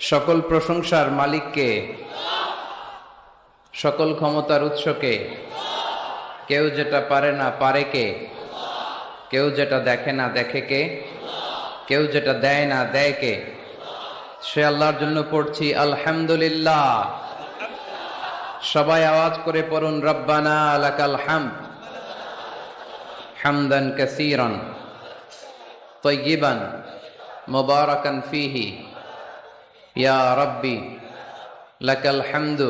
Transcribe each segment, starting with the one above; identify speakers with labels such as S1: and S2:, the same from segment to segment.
S1: সকল প্রশংসার মালিক কে? সকল ক্ষমতার উৎস কে? কেউ যেটা পারে না পারে কে? কেউ যেটা দেখে না দেখে কে? কেউ যেটা দেয় না দেয় কে? সে আল্লাহর জন্য পড়ছি আলহামদুলিল্লাহ। সবাই আওয়াজ করে পড়ুন রব্বানা লাকাল হামদ হামদান কাসীরান তাইয়িবান মুবারাকান ফীহি ইয়া রাব্বি লাকাল হামদু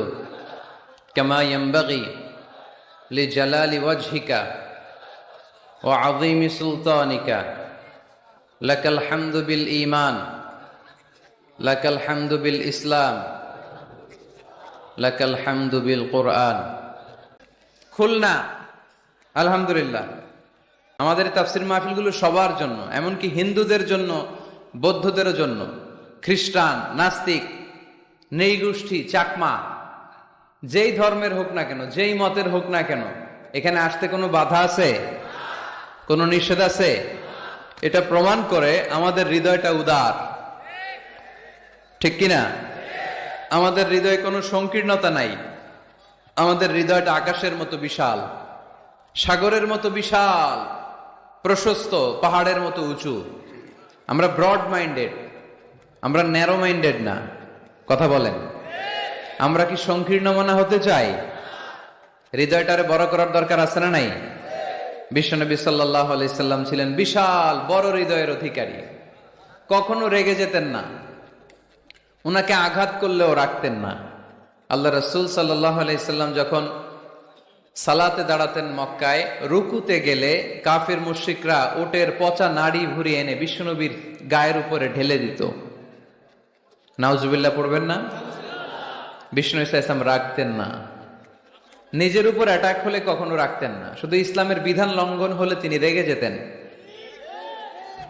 S1: কামা ইয়ানবাগি লিজালালি ওয়াজহিকা ওয়া আযীমি সুলতানিকা লাকাল হামদু বিল ঈমান লাকাল হামদু বিল ইসলাম লাকাল হামদু বিল কুরআন। খুলনা আলহামদুলিল্লাহ। আমাদের তাফসীর মাহফিলগুলো সবার জন্য, এমনকি হিন্দুদের জন্য, বৌদ্ধদের জন্য, খ্রিস্টান, নাস্তিক, নৃগোষ্ঠী, চাকমা, যেই ধর্মের হোক না কেন, যেই মতের হোক না কেন, এখানে আসতে কোনো বাধা আছে? কোনো নিষেধ আছে? এটা প্রমাণ করে আমাদের হৃদয়টা উদার, ঠিক কিনা? আমাদের হৃদয়ে কোনো সংকীর্ণতা নাই। আমাদের হৃদয়টা আকাশের মতো বিশাল, সাগরের মতো বিশাল, প্রশস্ত, পাহাড়ের মতো উঁচু। আমরা ব্রড মাইন্ডেড, আমরা ন্যারো মাইন্ডেড না। কথা বলেন, আমরা কি সংকীর্ণ মনা হতে চাই? হৃদয়টারে বড় করার দরকার আছে না নাই? বিশ্বনবী সাল্লাল্লাহু আলাইহি সাল্লাম ছিলেন বিশাল বড় হৃদয়ের অধিকারী। কখনো রেগে যেতেন না, উনাকে আঘাত করলেও রাখতেন না। আল্লাহ রাসূল সাল্লাল্লাহু আলাইহি সাল্লাম যখন সালাতে দাঁড়াতেন মক্কায়, রুকুতে গেলে কাফির মুশরিকরা ওটের পচা নাড়ি ভুড়ি এনে বিশ্বনবীর গায়ের উপরে ঢেলে দিত। নাউজুবিল্লাহ পড়বেন না? বিষ্ণু ইসলাম রাখতেন না। নিজের উপর অ্যাটাক হলে কখনো রাখতেন না। শুধু ইসলামের বিধান লঙ্ঘন হলে তিনি রেগে যেতেন।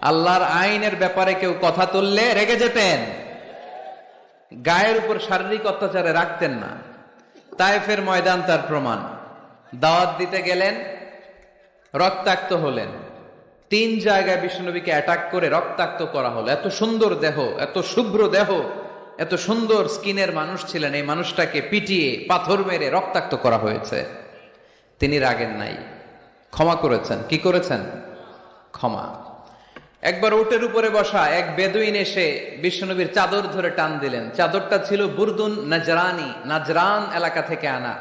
S1: আল্লাহর আইনের ব্যাপারে কেউ কথা তুললে রেগে যেতেন। গায়ের উপর শারীরিক অত্যাচারে রাখতেন না। তায়েফের ময়দান তার প্রমাণ। দাওয়াত দিতে গেলেন, রক্তাক্ত হলেন। 3 জায়গায় বিশ্বনবীকে অ্যাটাক করে রক্তাক্ত করা হলো। এত সুন্দর দেহ, এত শুভ্র দেহ, এত সুন্দর স্কিনের মানুষ ছিলেন, এই মানুষটাকে পিটিয়ে পাথর মেরে রক্তাক্ত করা হয়েছে। তিনি রাগেন নাই, ক্ষমা করেছেন। কি করেছেন? ক্ষমা। একবার উটের উপরে বসা এক বেদুইন এসে বিশ্বনবীর চাদর ধরে টান দিলেন। চাদরটা ছিল বুরদুন নাজরানি, নাজরান এলাকা থেকে আনা।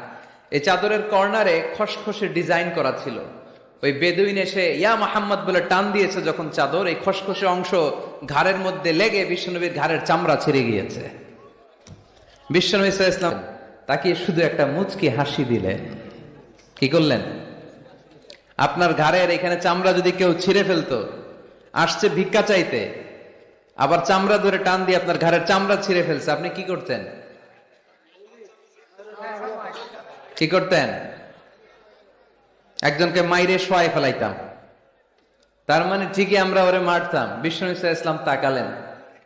S1: এই চাদরের কর্নারে খসখসে ডিজাইন করা ছিল। ওই বেদুইন এসে ইয়া মুহাম্মদ বলে টান দিয়েছে যখন চাদর, এই খসখসে অংশ ঘাড়ের মধ্যে লেগে বিশ্বনবীর ঘাড়ের চামড়া ছিঁড়ে গিয়েছে। বিশ্বনবী সাল্লাল্লাহু আলাইহি ওয়াসাল্লাম তাকে শুধু একটা মুচকি হাসি দিলেন। কি করলেন? আপনার ঘাড়ের এখানে চামড়া যদি কেউ ছিঁড়ে ফেলতো, আসছে ভিক্ষা চাইতে, আবার চামড়া ধরে টান দিয়ে আপনার ঘাড়ের চামড়া ছিঁড়ে ফেলছে, আপনি কি করতেন? কি করতেন? একজনকে মাইরে শোয়াই ফেলাইতাম। তার মানে ঠিকই আমরা ওরে মারতাম। বিষ্ণু ইসলাম তাকালেন,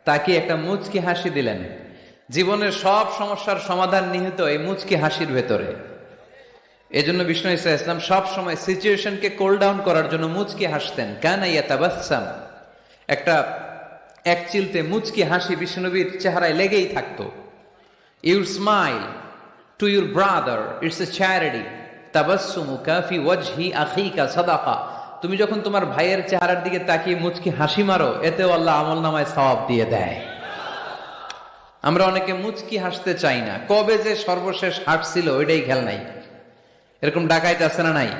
S1: তাকিয়ে একটা মুচকি হাসি দিলেন। জীবনের সব সমস্যার সমাধান নিহিত এই মুচকি হাসির ভেতরে। এজন্য বিষ্ণু ইসলাম সব সময় সিচুয়েশনকে কোল ডাউন করার জন্য মুচকি হাসতেন। কানা ইয়াতাবাসসাম, একটা এক চিলতে মুচকি হাসি বিষ্ণুনবীর চেহারায় লেগেই থাকতো। Your smile to your brother, it's a charity. তাবাসসুমুকা ফি ওয়াজহি আখিকা সাদাকা। তুমি যখন তোমার ভাইয়ের চেহারার দিকে তাকিয়ে মুচকি হাসি মারো, এতেও আল্লাহ আমলনামায় সওয়াব দিয়ে দেয়। আমরা অনেকে মুচকি হাসতে চাই না। কবে যে সর্বশেষ হাসছিল ওইটাই খেয়াল নাই। এরকম ডাকাইতে আছে না নাই?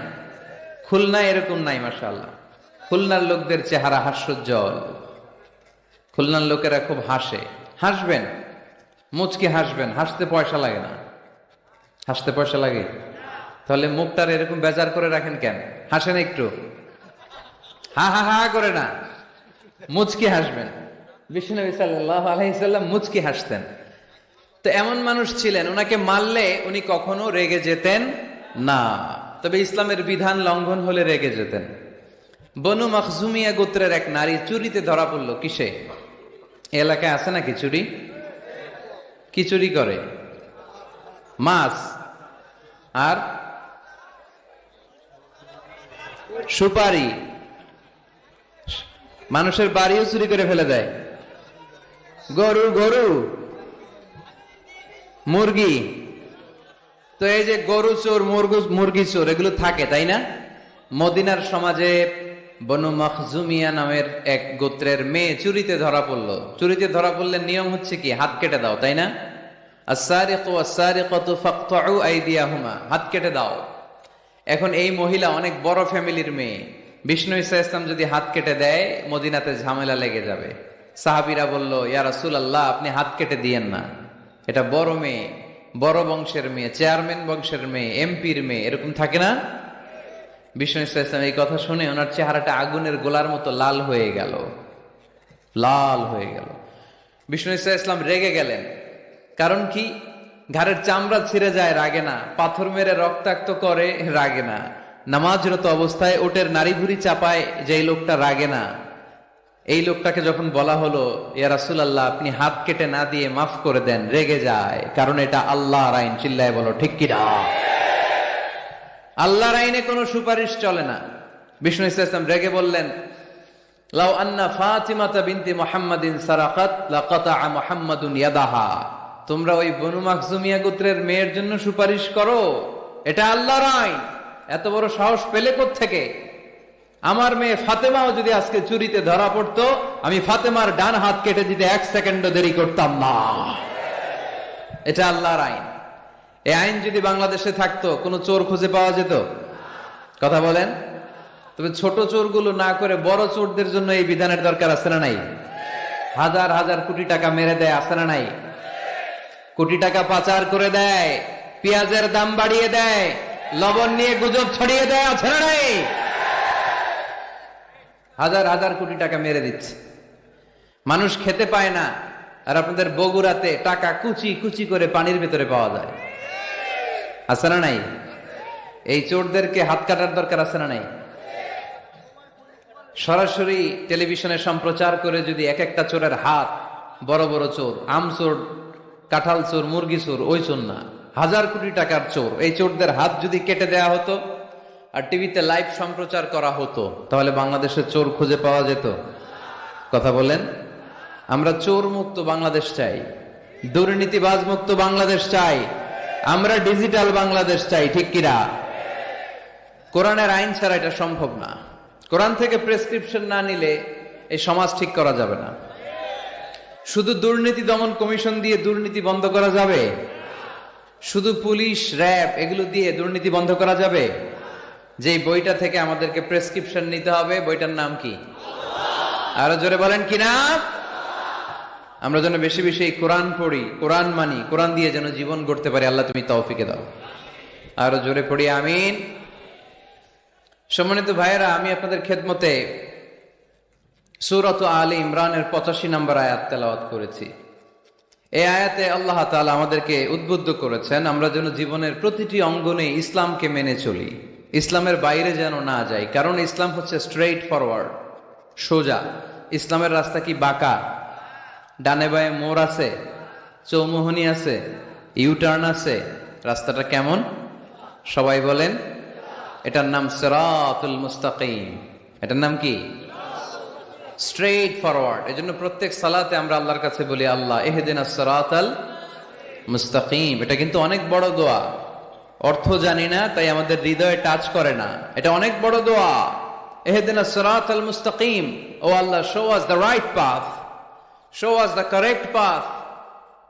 S1: খুলনায় এরকম নাই মাশাআল্লাহ। খুলনার লোকদের চেহারা হাস্যোজ্জ্বল। খুলনার লোকেরা খুব হাসে। হাসবেন, মুচকি হাসবেন, হাসতে পয়সা লাগে না। হাসতে পয়সা লাগে? তাহলে মুখটার এরকম বেজার করে রাখেন কেন? হাসেন একটু, হা হা হা করে না, মুচকি হাসবেন। বিশ্বনবী সাল্লাল্লাহু আলাইহি সাল্লাম মুচকি হাসতেন। তো এমন মানুষ ছিলেন, ওনাকে মারলে উনি কখনো রেগে যেতেন না, তবে ইসলামের বিধান লঙ্ঘন হলে রেগে যেতেন। বনু মখজুমিয়া গোত্রের এক নারী চুরিতে ধরা পড়লো। কিসে? এলাকায় আছে নাকি চুরি? কি চুরি করে? মাছ আর সুপারি। মানুষের বাড়িও চুরি করে ফেলে দেয়। গরু গরু মুরগি। তো এই যে গরু চোর, মুরগি চোর এগুলো থাকে, তাই না? মদিনার সমাজে বনু মখজুমিয়া নামের এক গোত্রের মেয়ে চুরিতে ধরা পড়লো। চুরিতে ধরা পড়লে নিয়ম হচ্ছে কি, হাত কেটে দাও, তাই না? আস-সারিকু ওয়াস-সারিকাতু ফাকতাউ আইদিয়াহুমা, হাত কেটে দাও। এখন এই মহিলা অনেক বড় ফ্যামিলির মেয়ে, বিষ্ণু ঈসা ইসলাম যদি হাত কেটে দেয় মদিনাতে ঝামেলা লেগে যাবে। সাহাবীরা বলল, ইয়া রাসূলুল্লাহ, আপনি হাত কেটে দিয়েন না, এটা বড় মেয়ে, বড় বংশের মেয়ে, চেয়ারম্যান বংশের মেয়ে, এমপির মেয়ে, এরকম থাকে না? বিষ্ণু ঈসা ইসলাম এই কথা শুনে ওনার চেহারাটা আগুনের গোলার মতো লাল হয়ে গেল, লাল হয়ে গেল। বিষ্ণু ঈসা ইসলাম রেগে গেলেন। কারণ কি? ঘাড়ের চামড়া ছিঁড়ে যায়, রাগে না। পাথর মেরে রক্তাক্ত করে, রাগে না। নামাজরত অবস্থায় ওটের নারী ভুঁড়ি চাপায়, যেই লোকটা রাগে না, এই লোকটাকে যখন বলা হলো, ইয়া রাসূলুল্লাহ, আপনি হাত কেটে না দিয়ে মাফ করে দেন, রেগে যায়। কারণ এটা আল্লাহর আইন। চিল্লায় বলো ঠিক কি না? আল্লাহর আইনে কোনো সুপারিশ চলে না। বিষ্ণু ঈসা ইসলাম রেগে বললেন, লাউ আন্না ফাতিমাতা বিনতি মুহাম্মাদিন সারাকাত লাকাতা মুহাম্মাদুন ইয়াদাহা। তোমরা ওই বনু মাখজুমিয়া গোত্রের মেয়ের জন্য সুপারিশ করো, এটা আল্লাহর আইন। এত বড় সাহস পেলে কোত্থেকে? আমার মেয়ে ফাতেমাও যদি আজকে চুরিতে ধরা পড়তো, আমি ফাতেমার ডান হাত কেটে দিতে 1 সেকেন্ডও দেরি করতাম না। এটা আল্লাহর আইন। এই আইন যদি বাংলাদেশে থাকতো, কোনো চোর খুঁজে পাওয়া যেত? কথা বলেন। তবে ছোট চোরগুলো না করে বড় চোরদের জন্য এই বিধানের দরকার আছে না নাই? হাজার হাজার কোটি টাকা মেরে দেয়, আছে না নাই? কোটি টাকা পাচার করে দেয়, পেঁয়াজের দাম বাড়িয়ে দেয়, লবণ নিয়ে গুজব ছড়িয়ে দেয়, আছে না নাই? হাজার হাজার কোটি টাকা মেরে দিচ্ছে, মানুষ খেতে পায় না। আর আপনাদের বগুড়াতে টাকা কুচি কুচি করে পানির ভেতরে পাওয়া যায়, আছে না নাই? এই চোরদেরকে হাত কাটার দরকার আছে না নাই? সরাসরি টেলিভিশনে সম্প্রচার করে যদি এক একটা চোরের হাত, বড় বড় চোর, আম চোর, কাঁঠাল চোর, মুরগি চোর, ওই চোর না, হাজার কোটি টাকার চোর, এই চোরদের হাত যদি কেটে দেয়া হতো আর টিভিতে লাইভ সম্প্রচার করা হতো, তাহলে বাংলাদেশের চোর খুঁজে পাওয়া যেত? কথা বলেন। আমরা চোর মুক্ত বাংলাদেশ চাই, দুর্নীতিবাজ মুক্ত বাংলাদেশ চাই, আমরা ডিজিটাল বাংলাদেশ চাই, ঠিক কিনা? কোরআনের আইন ছাড়া এটা সম্ভব না। কোরআন থেকে প্রেসক্রিপশন না নিলে এই সমাজ ঠিক করা যাবে না। শুধু দুর্নীতি দমন কমিশন দিয়ে দুর্নীতি বন্ধ করা যাবে? শুধু পুলিশ, র্যাব এগুলো দিয়ে দুর্নীতি বন্ধ করা যাবে? যে বইটা থেকে আমাদেরকে প্রেসক্রিপশন নিতে হবে, বইটার নাম কি? আরো জোরে বলেন কি নাম? আমরা যেন বেশি বেশি কোরআন পড়ি, কোরআন মানি, কোরআন দিয়ে যেন জীবন গড়তে পারি। আল্লাহ তুমি তৌফিকে দাও। আরো জোরে পড়ি আমিন। সম্মানিত ভাইয়েরা, আমি আপনাদের খেদমতে সূরাত আলে ইমরানের 85 নম্বর আয়াত তেলাওয়াত করেছি। এই আয়াতে আল্লাহ তাআলা আমাদেরকে উদ্বুদ্ধ করেছেন আমরা যেন জীবনের প্রতিটি অঙ্গনে ইসলামকে মেনে চলি, ইসলামের বাইরে যেন না যাই। কারণ ইসলাম হচ্ছে স্ট্রেইট ফরওয়ার্ড, সোজা। ইসলামের রাস্তা কি বাঁকা? ডানে বায়ে মোড় আছে, চৌমুহনী আছে, ইউটার্ন আছে। রাস্তাটা কেমন? সবাই বলেন। এটার নাম সিরাতুল মুস্তাকিম। এটার নাম কি? Straight forward. এজন্য প্রত্যেক সালাতে আমরা আল্লাহর কাছে বলি, আল্লাহ ইহদিনাস সিরাতাল মুস্তাকিম। এটা কিন্তু অনেক বড় দোয়া। অর্থ জানি না, তাই আমাদের হৃদয়ে টাচ করে না। এটা অনেক বড় দোয়া। ইহদিনাস সিরাতাল মুস্তাকিম। O Allah, show us the right path, show us the correct path.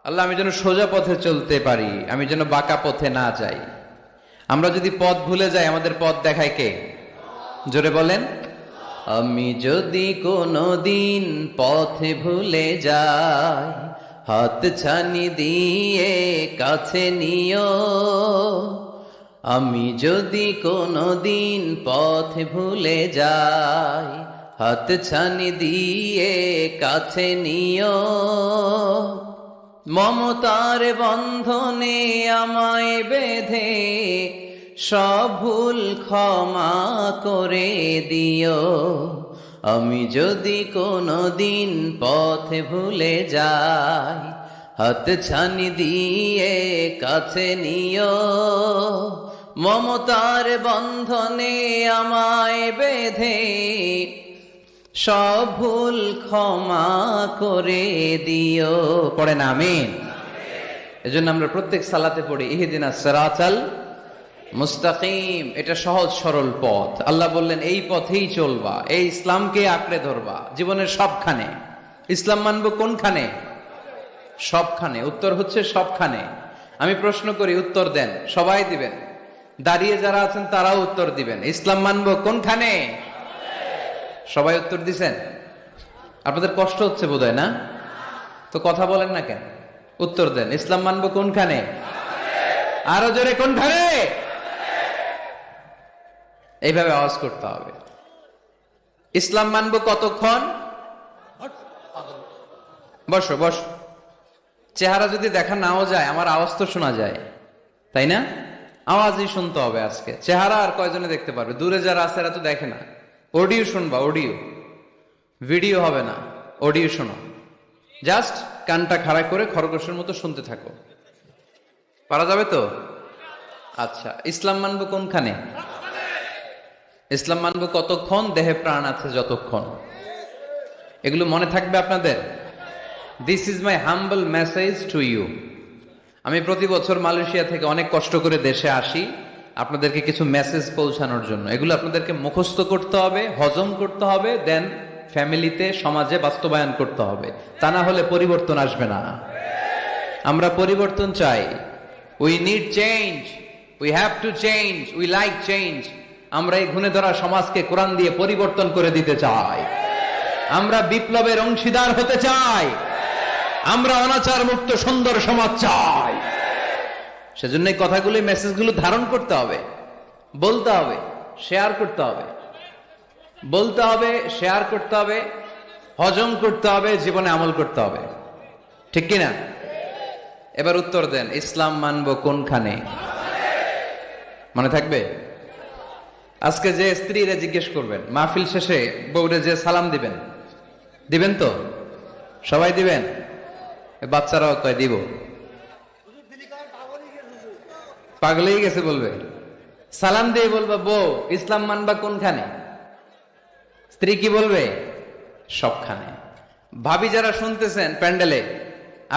S1: Allah, আমি যেন সোজা পথে চলতে পারি, আমি যেন বাঁকা পথে না যাই। আমরা যদি পথ ভুলে যাই, আমাদের পথ দেখায় কে? জোরে বলেন। আমি যদি কোনো দিন পথে ভুলে যাই, হাত ছানি দিয়ে কাছে নিও। আমি যদি কোনো দিন পথে ভুলে যাই, হাত ছানি দিয়ে কাছে নিও। মমতার বন্ধনে আমায় বেঁধে সব ভুল ক্ষমা করে দিও। আমি যদি কোনো দিন পথে ভুলে যাই, হাত ছানি দিয়ে কাছে নিও। মমতার বন্ধনে আমায় বেঁধে সব ভুল ক্ষমা করে দিও। পড়েন আমিন। এজন্য আমরা প্রত্যেক সালাতে পড়ি ইহদিনাস সিরাতাল মুস্তাকিম। এটা সহজ সরল পথ। আল্লাহ বললেন এই পথেই চলবা, এই ইসলামকে আঁকড়ে ধরবা জীবনের সবখানে। ইসলাম মানবো কোনখানে? সবখানে। উত্তর হচ্ছে সবখানে। আমি প্রশ্ন করি, উত্তর দেন, সবাই দিবেন। দাঁড়িয়ে যারা আছেন তারাও উত্তর দিবেন। ইসলাম মানবো কোনখানে? সবাই উত্তর দিছেন। আপনাদের কষ্ট হচ্ছে বোধহয়, না? তো কথা বলেন না কেন? উত্তর দেন। ইসলাম মানবো কোনখানে? আরো জোরে, কোনখানে? এইভাবে আওয়াজ করতে হবে। ইসলাম মানবো কতক্ষণ? বসো বসো। চেহারা যদি দেখা নাও যায়, আমার আওয়াজ তো শোনা যায়, তাই না? আওয়াজই শুনতে হবে আজকে। চেহারা আর কয়জনে দেখতে পারবে? দূরে যারা আছে এরা তো দেখে না। অডিও শুনবা, অডিও, ভিডিও হবে না, অডিও শোনো। জাস্ট কানটা খাড়া করে খরগোশের মতো শুনতে থাকো। পারা যাবে তো? আচ্ছা, ইসলাম মানবো কোনখানে? ইসলাম মানবো কতক্ষণ? দেহে প্রাণ আছে যতক্ষণ। এগুলো মনে থাকবে আপনাদের। This is my humble message to you. আমি প্রতি বছর মালয়েশিয়া থেকে অনেক কষ্ট করে দেশে আসি আপনাদেরকে কিছু মেসেজ পৌঁছানোর জন্য। এগুলো আপনাদেরকে মুখস্থ করতে হবে, হজম করতে হবে, দেন ফ্যামিলিতে, সমাজে বাস্তবায়ন করতে হবে। তা না হলে পরিবর্তন আসবে না। আমরা পরিবর্তন চাই। We need change, we have to change, we like change. আমরা এই ঘুণে ধরা সমাজকে কোরআন দিয়ে পরিবর্তন করে দিতে চাই। আমরা বিপ্লবের অংশীদার হতে চাই। আমরা অনাচার মুক্ত সুন্দর সমাজ চাই। সেজন্য এই কথাগুলো, মেসেজগুলো ধারণ করতে হবে, বলতে হবে, শেয়ার করতে হবে। বলতে হবে, শেয়ার করতে হবে, হজম করতে হবে, জীবনে আমল করতে হবে। ঠিক কিনা? এবার উত্তর দেন, ইসলাম মানবো কোনখানে? মনে থাকবে? আজকে যে স্ত্রীরা জিজ্ঞেস করবেন, মাহফিল শেষে বউরে যে সালাম দিবেন, দিবেন তো? সবাই দিবেন? বাচ্চারাও কয় দিব। পাগলেই গেছে বলবে। সালাম দিয়ে বলবা, বউ ইসলাম মানবা কোনখানে? স্ত্রী কি বলবে? সবখানে। ভাবি যারা শুনতেছেন প্যান্ডেলে,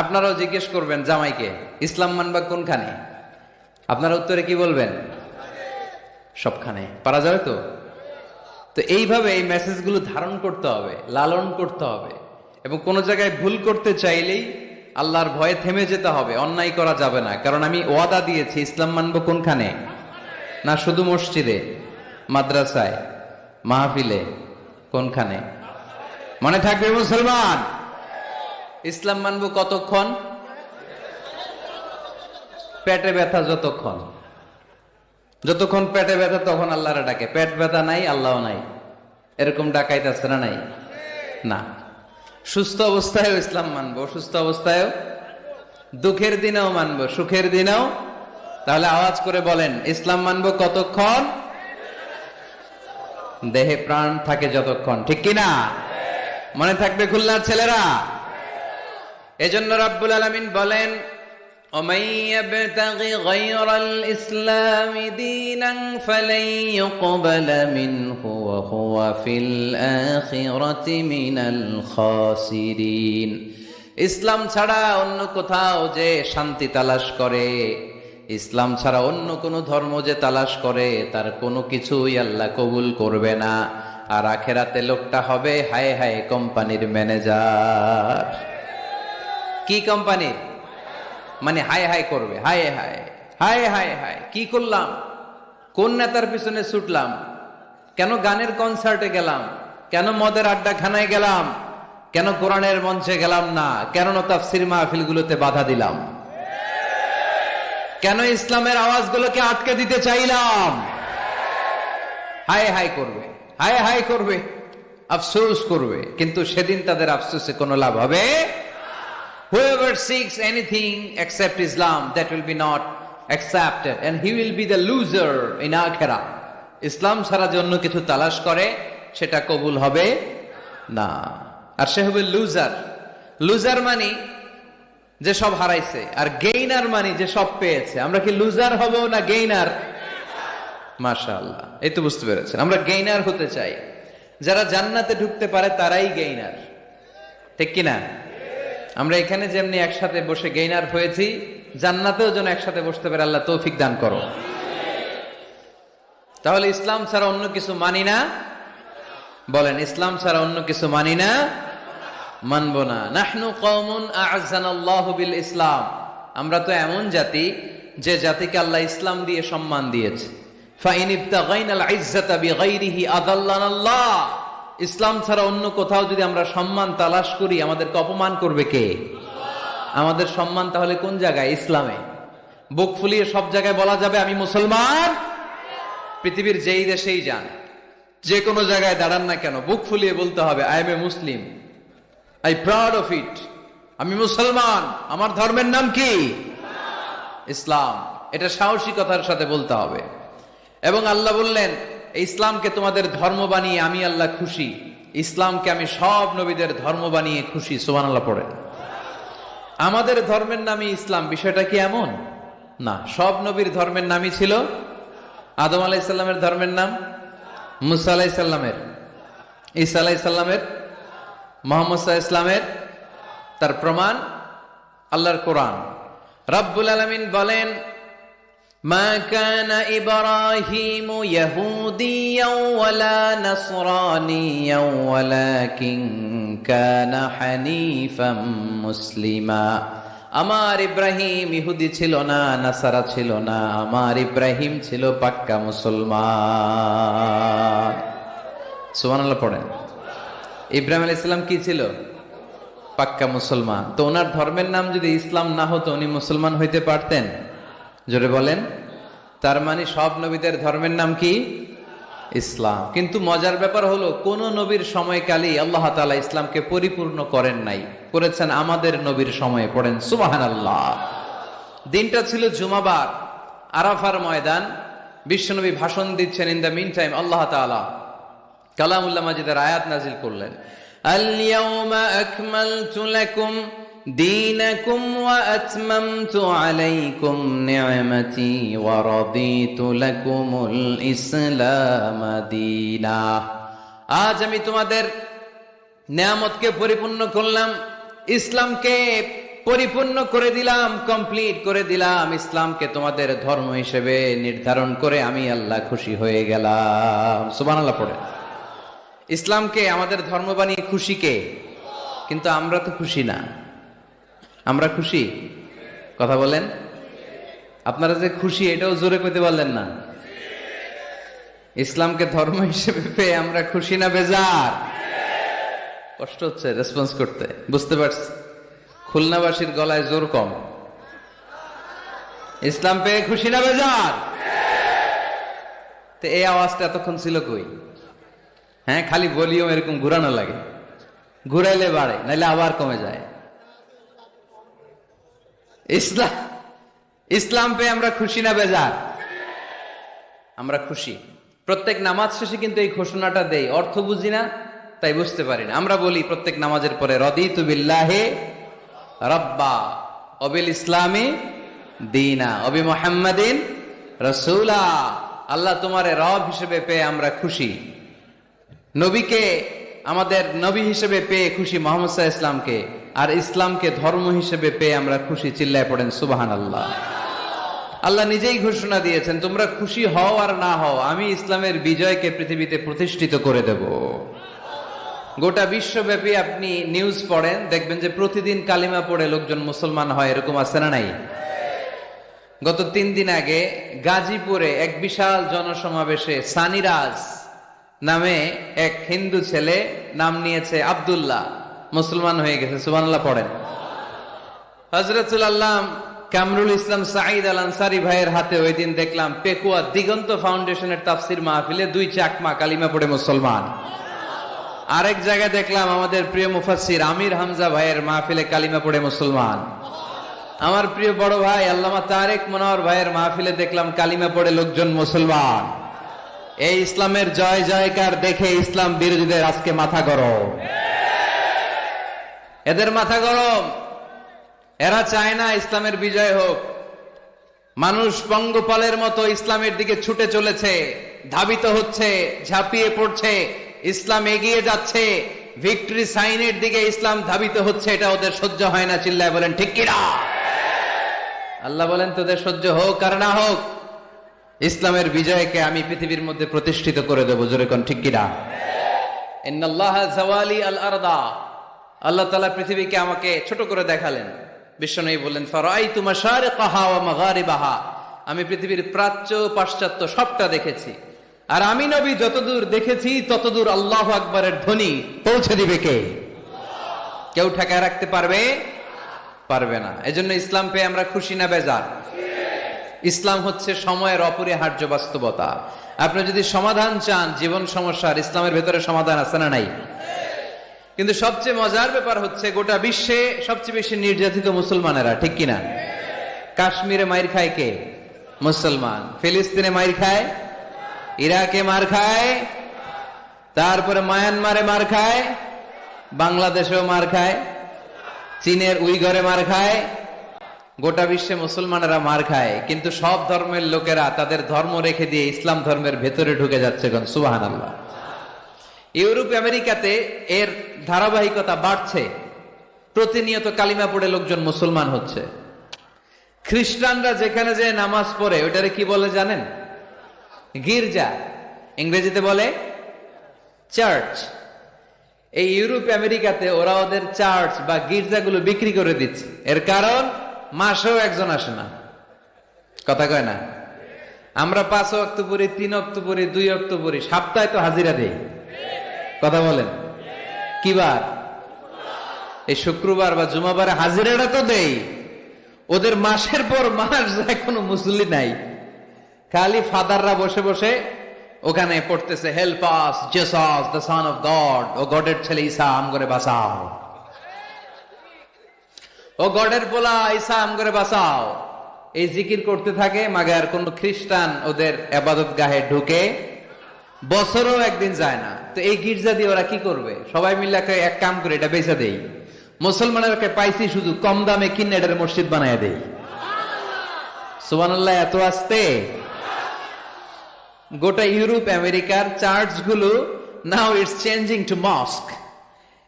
S1: আপনারাও জিজ্ঞেস করবেন জামাইকে, ইসলাম মানবা কোনখানে? আপনারা উত্তরে কি বলবেন? সবখানে। পারা যাবে তো? তো এইভাবে এই মেসেজগুলো ধারণ করতে হবে, লালন করতে হবে। এবং কোন জায়গায় ভুল করতে চাইলেই আল্লাহর ভয়ে থেমে যেতে হবে, অন্যায় করা যাবে না। কারণ আমি ওয়াদা দিয়েছি, ইসলাম মানবো কোনখানে? না শুধু মসজিদে, মাদ্রাসায়, মাহফিলে, কোনখানে? মনে থাকবে মুসলমান। ইসলাম মানবো কতক্ষণ? পেটে ব্যথা যতক্ষণ। যতক্ষণ পেটে ব্যথা তখন আল্লাহরে ডাকে। পেট ব্যথা নাই, আল্লাহ নাই, এরকম ডাকাইতেছে না? নাই না। সুস্থ অবস্থায়ও ইসলাম মানবো, অসুস্থ অবস্থায়ও, দুঃখের দিনেও মানবো, সুখের দিনেও। তাহলে আওয়াজ করে বলেন, ইসলাম মানবো কতক্ষণ? দেহে প্রাণ থাকে যতক্ষণ। ঠিক কিনা? মনে থাকবে খুলনার ছেলেরা? এজন্য রাব্বুল আলামিন বলেন, ومن يبتغ غير الإسلام دينا فلن يقبل منه وهو في الآخرة من الخاسرين। ইসলাম ছাড়া অন্য কোথাও যে শান্তি তালাশ করে, ইসলাম ছাড়া অন্য কোন ধর্ম যে তালাশ করে, তার কোনো কিছুই আল্লাহ কবুল করবে না। আর আখেরাতে লোকটা হবে হায় হায় কোম্পানির ম্যানেজার। কি কোম্পানির? মানে হায় হায় করবে, হায় হায় হায় হায় হায়, কি করলাম, কোন নেতার পিছনে ছুটলাম, কেন গানের কনসার্টে গেলাম, কেন মদের আড্ডাখানায় গেলাম, কেন কোরআনের মঞ্চে গেলাম না, কেন তাফসীর মাহফিলগুলোতে বাধা দিলাম, কেন ইসলামের আওয়াজগুলোকে আটকে দিতে চাইলাম। হায় হায় করবে, হায় হায় করবে, আফসোস করবে। কিন্তু সেদিন তাদের আফসোসে কোনো লাভ হবে। Whoever seeks anything except Islam, that will be not accepted, and he will be the loser in akhirah. ইসলাম ছাড়া যে অন্য কিছু তালাশ করে সেটা কবুল হবে না, আর সে হবে লুজার। লুজার মানে যে সব হারাইছে, আর গেইনার মানে যে সব পেয়েছে। আমরা কি লুজার হব না গেইনার? মাশাআল্লাহ, এই তো বুঝতে পেরেছেন। আমরা গেইনার হতে চাই। যারা জান্নাতে ঢুকতে পারে তারাই গেইনার। ঠিক কিনা? আমরা এখানে যেমনি একসাথে বসে গেইনার হয়েছি, জান্নাতেও যেন একসাথে বসতে পারে আল্লাহ তৌফিক দান করো। তাহলে ইসলাম ছাড়া অন্য কিছু মানি না, বলেন ইসলাম ছাড়া অন্য কিছু মানি না, মানবো না। নাহনু কওমুন আ'আযানাল্লাহু বিল ইসলাম, আমরা তো এমন জাতি যে জাতিকে আল্লাহ ইসলাম দিয়ে সম্মান দিয়েছে। ফাইন ইবতাগাইনাল ইজ্জাতা বিগাইরিহি আদাল্লানাল্লাহ, ইসলাম ছাড়া অন্য কোথাও যদি আমরা সম্মান তালাশ করি আমাদেরকে অপমান করবে কে? আমাদের সম্মান তাহলে কোন জায়গায়? ইসলামে। বুক ফুলিয়ে সব জায়গায় বলা যাবে আমি মুসলমান। পৃথিবীর যেই দেশেই যান, যে কোনো জায়গায় দাঁড়ান না কেন, বুক ফুলিয়ে বলতে হবে I M A Muslim, I proud of it, আমি মুসলমান, আমার ধর্মের নাম কি? ইসলাম। এটা সাহসিকতার সাথে বলতে হবে। এবং আল্লাহ বললেন ইসলামকে তোমাদের ধর্ম বানিয়ে আমি আল্লাহ খুশি, ইসলামকে আমি সব নবীদের ধর্ম বানিয়ে খুশি। সুবহানাল্লাহ পড়ে। আমাদের ধর্মের নামই ইসলাম, বিষয়টা কি এমন না? সব নবীর ধর্মের নামই ছিল। আদম আলাইহিস সালামের ধর্মের নাম, মুসা আলাইহিস সালামের, ঈসা আলাইহিস সালামের, মুহাম্মদ সাল্লাল্লাহু আলাইহি ওয়াসাল্লামের। তার প্রমাণ আল্লাহর কোরআন। রব্বুল আলামিন বলেন মা কানা ইব্রাহিমু ইয়াহুদিয়াও ওয়ালা নাসরানিয়াও ওয়ালাকিন কানা হানিফাম মুসলিমা। আমার ইব্রাহিম ইহুদি ছিল না, নাসারা ছিল না, আমার ইব্রাহিম ছিল পাক্কা মুসলমান। সুবহানাল্লাহ পড়েন। ইব্রাহিম আলাইহিস সালাম কি ছিল? পাক্কা মুসলমান। তো ওনার ধর্মের নাম যদি ইসলাম না হতো উনি মুসলমান হইতে পারতেন? জোরে বলেন। তার মানে সব নবীদের ধর্মের নাম কি? ইসলাম। কিন্তু মজার ব্যাপার হলো কোন নবীর সময়কালেই আল্লাহ তাআলা ইসলামকে পরিপূর্ণ করেন নাই, করেছেন আমাদের নবীর সময়ে। পড়েন সুবহানাল্লাহ। দিনটা ছিল জুমাবার, আরাফার ময়দান। বিশ্বনবী ভাষণ দিচ্ছেন। ইন দ্য মিন টাইম আল্লাহ তাআলা কালামুল্লাহ মাজিদের আয়াত নাজিল করলেন। আল ইয়াউমা আকমালতু লাকুম দীনাকুম ওয়া আতমামতু আলাইকুম নি'মাতি ওয়া রাদিতু লাকুমুল ইসলাম দীনা। আজ আমি তোমাদের নিয়ামতকে পরিপূর্ণ করলাম, ইসলামকে পরিপূর্ণ করে দিলাম, কমপ্লিট করে দিলাম। ইসলামকে তোমাদের ধর্ম হিসেবে নির্ধারণ করে আমি আল্লাহ খুশি হয়ে গেলাম। সুবহানাল্লাহ পড়ে। ইসলামকে আমাদের ধর্ম বানিয়ে খুশি কে? কিন্তু আমরা তো খুশি না। আমরা খুশি? কথা বলেন। আপনারা যে খুশি এটাও জোরে কইতে পারলেন না। ইসলামকে ধর্ম হিসেবে পেয়ে আমরা খুশি না বেজার? কষ্ট হচ্ছে রেসপন্স করতে, বুঝতে পারছি। খুলনাবাসীর গলায় জোর কম। ইসলাম পেয়ে খুশি না বেজার? তো এই আওয়াজটা এতক্ষণ ছিল কই? হ্যাঁ, খালি ভলিউম এরকম ঘুরানো লাগে, ঘুরাইলে বাড়ে, নাইলে আবার কমে যায়। ইসলাম পেয়ে আমরা খুশি না বেজার? আমরা খুশি। প্রত্যেক নামাজ শেষে কিন্তু এই ঘোষণাটা দেই, অর্থ বুঝি না তাই বুঝতে পারি না। আমরা বলি প্রত্যেক নামাজের পরে রাদিতু বিল্লাহি রাব্বা ওয়া বিল ইসলামি দীনা ওয়া বি মুহাম্মাদিন রাসূলা। আল্লাহ তোমারে রব হিসেবে পেয়ে আমরা খুশি, নবীকে আমাদের নবী হিসেবে পেয়ে খুশি, মুহাম্মদ সাল্লাল্লাহু আলাইহি ওয়াসাল্লামকে, আর ইসলামকে ধর্ম হিসেবে পেয়ে আমরা খুশি। চিল্লায় পড়েন সুবহানাল্লাহ। আল্লাহ নিজেই ঘোষণা দিয়েছেন তোমরা খুশি হও আর না হও, আমি ইসলামের বিজয়কে পৃথিবীতে প্রতিষ্ঠিত করে দেব। গোটা বিশ্বব্যাপী আপনি নিউজ পড়েন, দেখবেন যে প্রতিদিন কালিমা পড়ে লোকজন মুসলমান হয়। এরকম আছে না নাই? গত 3 দিন আগে গাজীপুরে এক বিশাল জনসমাবেশে সানিরাজ নামে এক হিন্দু ছেলে, নাম নিয়েছে আব্দুল্লাহ, মুসলমান হয়ে গেছে। সুবহানাল্লাহ পড়েন। হযরতুল আল্লাহ কামরুল ইসলাম সাঈদ আল আনসারী ভাইয়ের হাতে ওই দিন দেখলাম পেকুয়া দিগন্ত ফাউন্ডেশনের তাফসির মাহফিলে 2 চাকমা কালিমা পড়ে মুসলমান। আরেক জায়গায় দেখলাম আমাদের প্রিয় মুফাসসির আমির হামজা ভাইয়ের মাহফিলে কালিমা পড়ে মুসলমান। আমার প্রিয় বড় ভাই আল্লামা তারেক মনোয়ার ভাইয়ের মাহফিলে দেখলাম কালিমা পড়ে লোকজন মুসলমান। এই ইসলামের জয় জয়কার দেখে ইসলাম বিরোধীদের আজকে মাথা গরম। এদের মাথা গরম। এরা চায় না ইসলামের বিজয় হোক। মানুষ পঙ্গপালের মতো ইসলামের দিকে ছুটে চলেছে, ধাবিত হচ্ছে, ঝাঁপিয়ে পড়ছে। ইসলাম এগিয়ে যাচ্ছে, ভিক্টরি সাইনের দিকে ইসলাম ধাবিত হচ্ছে, এটা ওদের সহ্য হয় না। চিল্লায় বলেন ঠিক কিনা? আল্লাহ বলেন তোদের সহ্য হোক আর না হোক, ইসলামের বিজয়কে আমি পৃথিবীর মধ্যে প্রতিষ্ঠিত করে দেবো। জোরে কোন ঠিক কিনা? ইন্নাল্লাহা যাওয়ালি আল আরদা, আল্লাহ তাআলা পৃথিবীকে আমাকে ছোট করে দেখালেন। বিশ্বনবী বললেন ফারাআইতু মাশারিকাহা ওয়া মাগারিবাহা, আমি পৃথিবীর প্রাচ্য পাশ্চাত্য সবটা দেখেছি। আর আমি নবী যতদূর দেখেছি ততদূর আল্লাহু আকবারের ধ্বনি পৌঁছে দিবে কে? কেউ ঠেকায় রাখতে পারবে? পারবে না। এজন্য ইসলাম পেয়ে আমরা খুশি না বেজার? ইসলাম হচ্ছে সময়ের অপরিহার্য বাস্তবতা। আপনি যদি সমাধান চান জীবন সমস্যার, ইসলামের ভেতরে সমাধান আছে না নাই? কিন্তু সবচেয়ে মজার ব্যাপার হচ্ছে গোটা বিশ্বে সবচেয়ে বেশি নির্যাতিত মুসলমানেরা, ঠিক কিনা? কাশ্মীরে মাইর খায় কে? মুসলমান। ফিলিস্তিনে মাইর খায়, ইরাকে মার খায়, তারপরে মায়ানমারে মার খায়, বাংলাদেশেও মার খায়, চীনের উইঘরে মার খায়, গোটা বিশ্বে মুসলমানেরা মার খায়। কিন্তু সব ধর্মের লোকেরা তাদের ধর্ম রেখে দিয়ে ইসলাম ধর্মের ভেতরে ঢুকে যাচ্ছে। সুবহানাল্লাহ। ইউরোপ আমেরিকাতে এর ধারাবাহিকতা বাড়ছে, প্রতিনিয়ত কালিমা পড়ে লোকজন মুসলমান হচ্ছে। খ্রিস্টানরা যেখানে যে নামাজ পড়ে ওটারে কি বলে জানেন? গির্জা। ইংরেজিতে বলে চার্চ। এই ইউরোপ আমেরিকাতে ওরা ওদের চার্চ বা গির্জাগুলো বিক্রি করে দিচ্ছে। এর কারণ মাসেও একজন আসে না, কথা কয় না। আমরা 5 ওয়াক্ত পড়ি, 3 ওয়াক্ত পড়ি, 2 ওয়াক্ত পড়ি, সপ্তাহে তো হাজিরা দেই, কথা বলেন। কি বার? এই শুক্রবার বা জুমাবারে হাজিরাটা তো দেই। ওদের মাসের পর মাস যায়, কোনো মুসল্লি নাই, খালি ফাদাররা বসে বসে ওখানে পড়তেছে help us Jesus the son of God, ও গডের ছেলে ঈসা আম করে বাঁচাও, ও গডের পোলা ঈসা আম করে বাঁচাও। এই জিকির করতে থাকে। মাগার কোন খ্রিস্টান ওদের ইবাদত গাহে ঢুকে বছরও একদিন যায় না। তো এই গির্জা দিয়ে ওরা কি করবে? সবাই মিলে এক কাম করে এটা বেচা দেই। মুসলমানদেরকে পাইছি শুধু কম দামে কিনে এটার মসজিদ বানায় দেই। সুবহানাল্লাহ। এত আসতে গোটা ইউরোপ আমেরিকার চার্চগুলো now it's changing to mosque.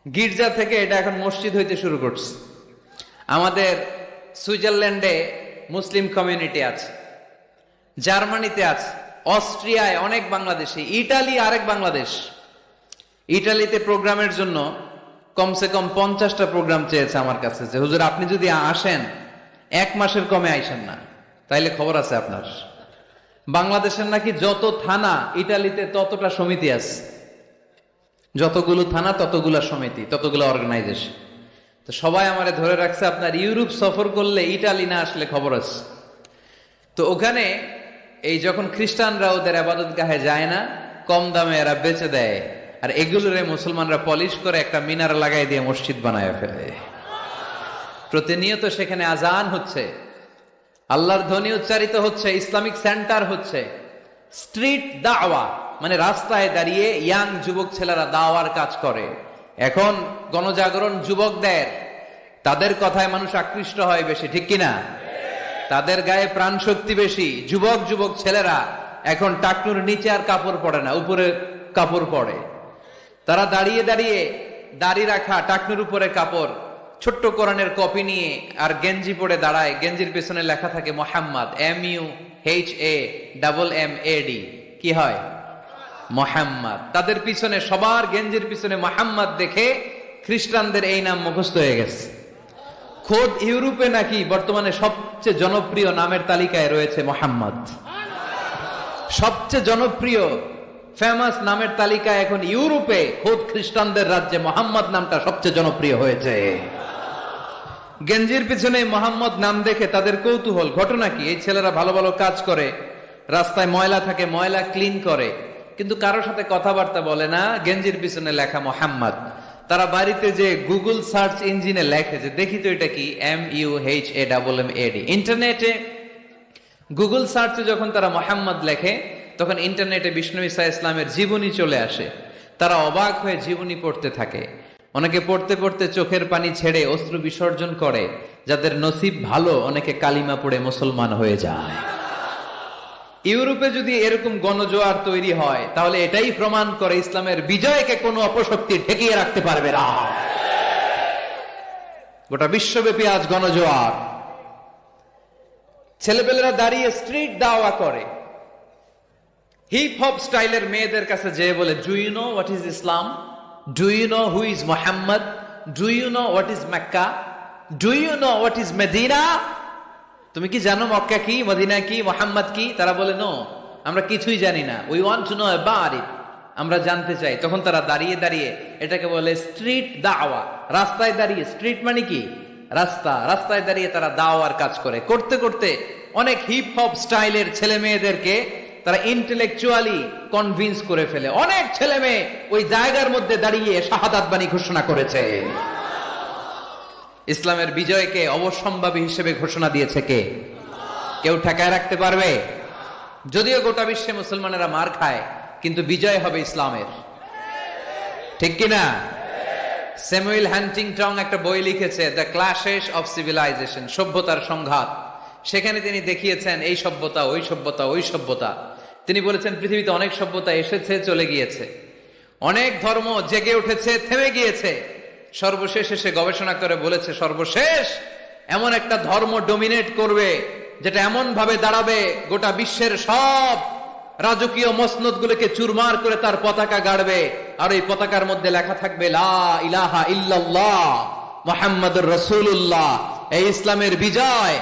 S1: গির্জা থেকে এটা এখন মসজিদ হইতে শুরু করছে। আমাদের সুইজারল্যান্ডে মুসলিম কমিউনিটি আছে, জার্মানিতে আছে, অস্ট্রিয়ায় অনেক বাংলাদেশি, ইটালি আরেক বাংলাদেশ। ইটালিতে প্রোগ্রামের জন্য কমসে কম 50টা প্রোগ্রাম চেয়েছে আমার কাছে, যে হুজুর আপনি যদি আসেন 1 মাসের কমে আইসেন না, তাইলে খবর আছে আপনার। বাংলাদেশের নাকি যত থানা ইটালিতে ততটা সমিতি আছে, যতগুলো থানা ততগুলা সমিতি, ততগুলো অর্গানাইজেশন। তো সবাই আমারে ধরে রাখছে আপনার ইউরোপ সফর করলে ইটালি না আসলে খবর আছে। তো ওখানে এই যখন খ্রিস্টানরা ওদের ইবাদত গাহে যায় না, কম দামে এরা বেচে দেয়, আর এগুলোরে মুসলমানরা পলিশ করে একটা মিনার লাগাই দিয়ে মসজিদ বানায় ফেলে। প্রতিনিয়ত সেখানে আজান হচ্ছে, আল্লাহর ধ্বনি উচ্চারিত হচ্ছে, ইসলামিক সেন্টার হচ্ছে, স্ট্রিট দাওয়া, মানে রাস্তায় দাঁড়িয়ে ইয়াং যুবক ছেলেরা দাওয়ার কাজ করে। এখন গণজাগরণ যুবকদের, তাদের কথায় মানুষ আকৃষ্ট হয় বেশি, ঠিক কিনা? তাদের গায়ে প্রাণ শক্তি বেশি। যুবক যুবক ছেলেরা এখন টাকনুর নিচে আর কাপড় পরে না, উপরে কাপড় পরে। তারা দাঁড়িয়ে দাঁড়িয়ে দাড়ি রাখা, টাকনুর উপরে কাপড়, ছোট্ট কোরআনের কপি নিয়ে আর গেঞ্জি পরে দাঁড়ায়। গেঞ্জির পেছনে লেখা থাকে মোহাম্মদ, MUHAMMAD। কি হয়? মোহাম্মদ। তাদের পিছনে, সবার গেঞ্জির পিছনে মোহাম্মদ দেখে খ্রিস্টানদের এই নাম মুখস্থ হয়ে গেছে। খোদ ইউরোপে নাকি বর্তমানে সবচেয়ে জনপ্রিয় নামের তালিকায় রয়েছে মোহাম্মদ। সবচেয়ে জনপ্রিয় ফেমাস নামের তালিকায় এখন ইউরোপে খোদ খ্রিস্টানদের রাজ্যে মোহাম্মদ নামটা সবচেয়ে জনপ্রিয় হয়েছে। গেঞ্জির পিছনে মোহাম্মদ নাম দেখে তাদের কৌতূহল। ঘটনা কি? এই ছেলেরা ভালো ভালো কাজ করে, রাস্তায় ময়লা থাকে, ময়লা ক্লিন করে, কিন্তু কারোর সাথে কথাবার্তা বলে না। গেঞ্জির পিছনে লেখা মোহাম্মদ। তারা বাড়িতে যে গুগল সার্চ ইঞ্জিনে লেখে যে দেখি তো এটা কি, MUHAMMAD। ইন্টারনেটে গুগল সার্চে যখন তারা মোহাম্মদ লেখে, তখন ইন্টারনেটে বিষ্ণু ঈসা ইসলামের জীবনী চলে আসে। তারা অবাক হয়ে জীবনী পড়তে থাকে। অনেকে পড়তে পড়তে চোখের পানি ছেড়ে অশ্রু বিসর্জন করে। যাদের নসিব ভালো, অনেকে কালিমা পড়ে মুসলমান হয়ে যায়। ইউরোপে যদি এরকম গণজোয়ার তৈরি হয় তাহলে এটাই প্রমাণ করে ইসলামের বিজয়কে কোনো অপশক্তি ঠেকিয়ে রাখতে পারবে না। গোটা বিশ্বব্যাপী আজ গণজোয়ার। ছেলেপেলেরা দাঁড়িয়ে স্ট্রিট দাওয়া করে, হিপ হপ স্টাইলের মেয়েদের কাছে যেয়ে বলে, do you know what is Islam, do you know who is Muhammad, do you know what is Mecca, do you know what is Medina, তুমি কি জানো মক্কা কি, মদিনা কি, মোহাম্মদ কি? তারা বলে, নো, আমরা কিছুই জানি না, we want to know about it, আমরা জানতে চাই। তখন তারা দাঁড়িয়ে দাঁড়িয়ে এটাকে বলে স্ট্রিট দাওয়া। রাস্তায় দাঁড়িয়ে, স্ট্রিট মানে কি রাস্তা, রাস্তায় দাঁড়িয়ে তারা দাওয়ার কাজ করে। করতে করতে অনেক হিপ হপ স্টাইলের ছেলে মেয়েদেরকে তারা ইন্টেলেকচুয়ালি কনভিন্স করে ফেলে। অনেক ছেলে মেয়ে ওই জায়গার মধ্যে দাঁড়িয়ে শাহাদাত বাণী ঘোষণা করেছে। ইসলামের বিজয়কে অবশ্যম্ভাবী হিসেবে ঘোষণা দিয়েছে কে? কেউ ঠেকায় রাখতে পারবে? যদিও গোটা বিশ্বে মুসলমানেরা মার খায়, কিন্তু বিজয় হবে ইসলামের, ঠিক কিনা? স্যামুয়েল হান্টিংটন একটা বই লিখেছে, দ্য ক্ল্যাশেস অফ সিভিলাইজেশন, সভ্যতার সংঘাত। সেখানে তিনি দেখিয়েছেন এই সভ্যতা, ওই সভ্যতা, ওই সভ্যতা। তিনি বলেছেন পৃথিবীতে অনেক সভ্যতা এসেছে, চলে গিয়েছে, অনেক ধর্ম জেগে উঠেছে, থেমে গিয়েছে। সর্বশেষ এসে গবেষণা করে বলেছে, সর্বশেষ এমন একটা ধর্ম ডমিনেট করবে যেটা এমন ভাবে দাঁড়াবে গোটা বিশ্বের সব রাজকীয় মসনদ গুলোকে চুরমার করে তার পতাকা গাড়বে, আর এই পতাকার মধ্যে লেখা থাকবে লা ইলাহা ইল্লাল্লাহ মুহাম্মাদুর রাসূলুল্লাহ। এই ইসলামের বিজয়,